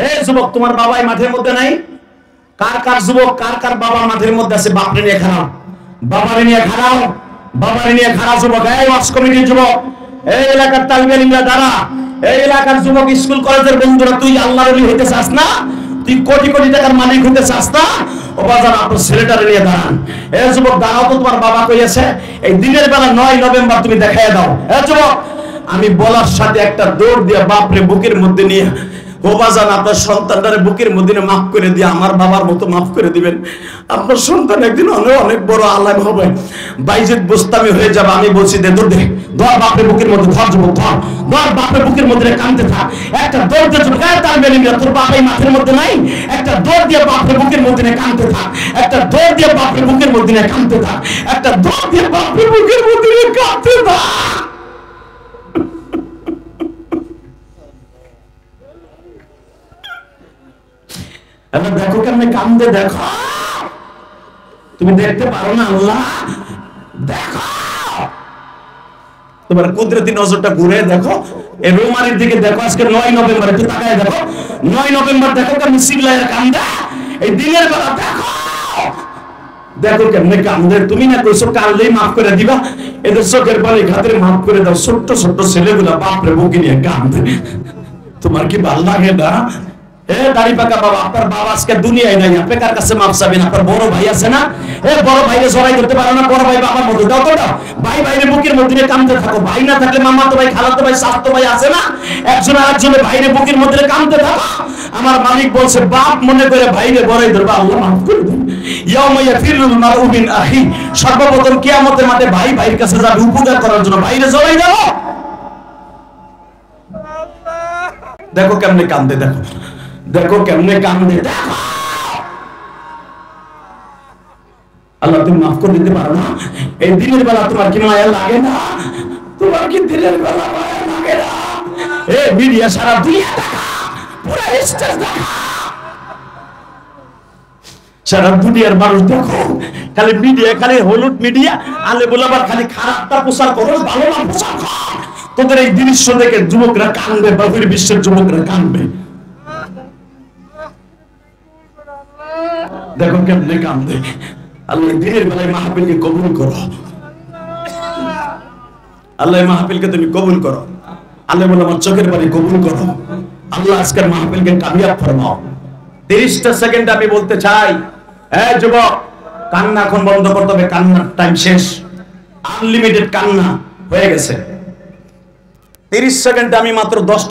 Speaker 3: এই যুবক, তোমার বাবাই মাঠের মধ্যে নাই? কার কার যুবক, কার কার বাবা মাঠের মধ্যে আছে? বাপরে নিয়ে খারাপ, বাবারে নিয়ে খারাপ, বাবারে নিয়ে খারাপ। যুবক, এই ওয়াজ কমিটির যুবক, এই এলাকার তালিবে আলিমরা দাঁড়া, এই এলাকার যুবক, স্কুল কলেজের বন্ধুরা, তুই আল্লাহর ওলি হইতে চাস না? তুই কোটি কোটি টাকার মালিক হইতে চাস না? ও বাজার আপনার ছেলেটারে নিয়ে দাঁড়ান। এই যুবক দাঁড়াও তো, তোমার বাবা কইছে এই দিনের বেলা 9 নভেম্বর তুমি দেখাইয়া দাও। এই যুবক, আমি বলার সাথে একটা দৌড় দিয়ে বাপরে বুকের মধ্যে নিয়ে ও বাজান, আপনার সন্তানটারে বুকের মধ্যে মাফ করে দিয়ে আমার বাবার মতো মাফ করে দিবেন। আপনার সন্তান একদিন অনেক বড় আলেম হবে, বাইজিদ বুস্তামি হয়ে যাবে। আমি বলছি দে ধর বাপের বুকের মধ্যে, ধর যুবক ধর বাপের বুকের মধ্যে কাঁদতে থাক। একটা দৌড় দিয়ে তার বেলিংরা তোর বাপের মাঠের মধ্যে নাই, একটা দৌড় দিয়ে বাপের বুকের মধ্যে কাঁদতে থাক, একটা দৌড় দিয়ে বাপের বুকের মধ্যে কাঁদতে থাক, একটা দৌড় দিয়ে বাপের বুকের মধ্যে কাঁদতে থাক। এবার দেখো কেমনে কান্দে, দেখো তুমি দেখতে পারো না? আল্লাহ দেখো, তোমার কুদরতি নজরটা ঘুরে দেখো এই রোমারির দিকে দেখো। আজকে 9 নভেম্বর, একটু তাকায় দেখো, 9 নভেম্বর দেখো কেমন সিগলায়ের কান্দে। এই দিনের বেলা দেখো কেমনে কান্দে। তুমি না কইছো কানলেই মাফ করে দিবা, এদের চোখের পানি খাতিরে মাফ করে দাও। ছোট্ট ছোট্ট ছেলেগুলা বাপরে বুকে নিয়ে কান্দে, তোমার কি ভালো লাগে না? দাড়ি পাকা বাবা, আপনার বাবা আজকে দুনিয়ায় নাই, আপনি কার কাছে মাপ চাবেন? আপনার বড় ভাই আছে না, বড় ভাইরে জড়াই করতে পারো না? বড় ভাই বাবার মধ্যে দাও তো দাও। ভাই ভাইরে বুকের মধ্যে কাঁদতে থাকো। ভাই না থাকলে মামাতো ভাই, খালাতো ভাই, চাচাতো ভাই আছে না, একজন আরেকজনের ভাইরে বুকের মধ্যে কাঁদতে থাকো। আমার মালিক বলছে বাপ মনে করে ভাইরে বড়াই ধরবা, আল্লাহ মাফ করে দেন। ইয়াউমা ইয়াফিরুল মারউ মিন আখি, সর্বপ্রথম কিয়ামতের মাঠে ভাই ভাইয়ের কাছে যাবে উপকার করার জন্য, ভাইরে জড়াই দাও। দেখো কেমনে কান্দে, দেখো দেখো কেমনে কান্দে, দেখো। আল্লাহ তুমি মাফ করে দিতে পারো না? এই দিনের বেলা তোমার কি মায়া লাগে না? তোমার কি দিনের বেলা মায়া লাগে না? মিডিয়া সারা দুনিয়া দেখা, পুরো স্টেজ দেখা, সারা দুনিয়ার মানুষ দেখো, খালি মিডিয়া, খালি হলুদ মিডিয়া, আলে বলাবার খালি খারাপটা প্রচার করো, ভালো না প্রচার কর। তোদের এই দৃশ্য দেখে যুবকরা কাঁদবে, বাহির বিশ্বের যুবকরা কাঁদবে। দেখো কেমনে কান্দে। আল্লাহ দিনের বেলায় মাহফিলকে কবুল করো, আল্লাহ মাহফিলকে তুমি কবুল করো। আল্লাহ বলে আমার চোখের পানি কবুল করো। আল্লাহ আজকের মাহফিলকে কামিয়াব ফরমাও। 30টা সেকেন্ড আমি বলতে চাই, যুবক কান্না এখন বন্ধ করতে হবে, কান্নার টাইম শেষ, আনলিমিটেড কান্না হয়ে গেছে। 30 সেকেন্ড আমি মাত্র 10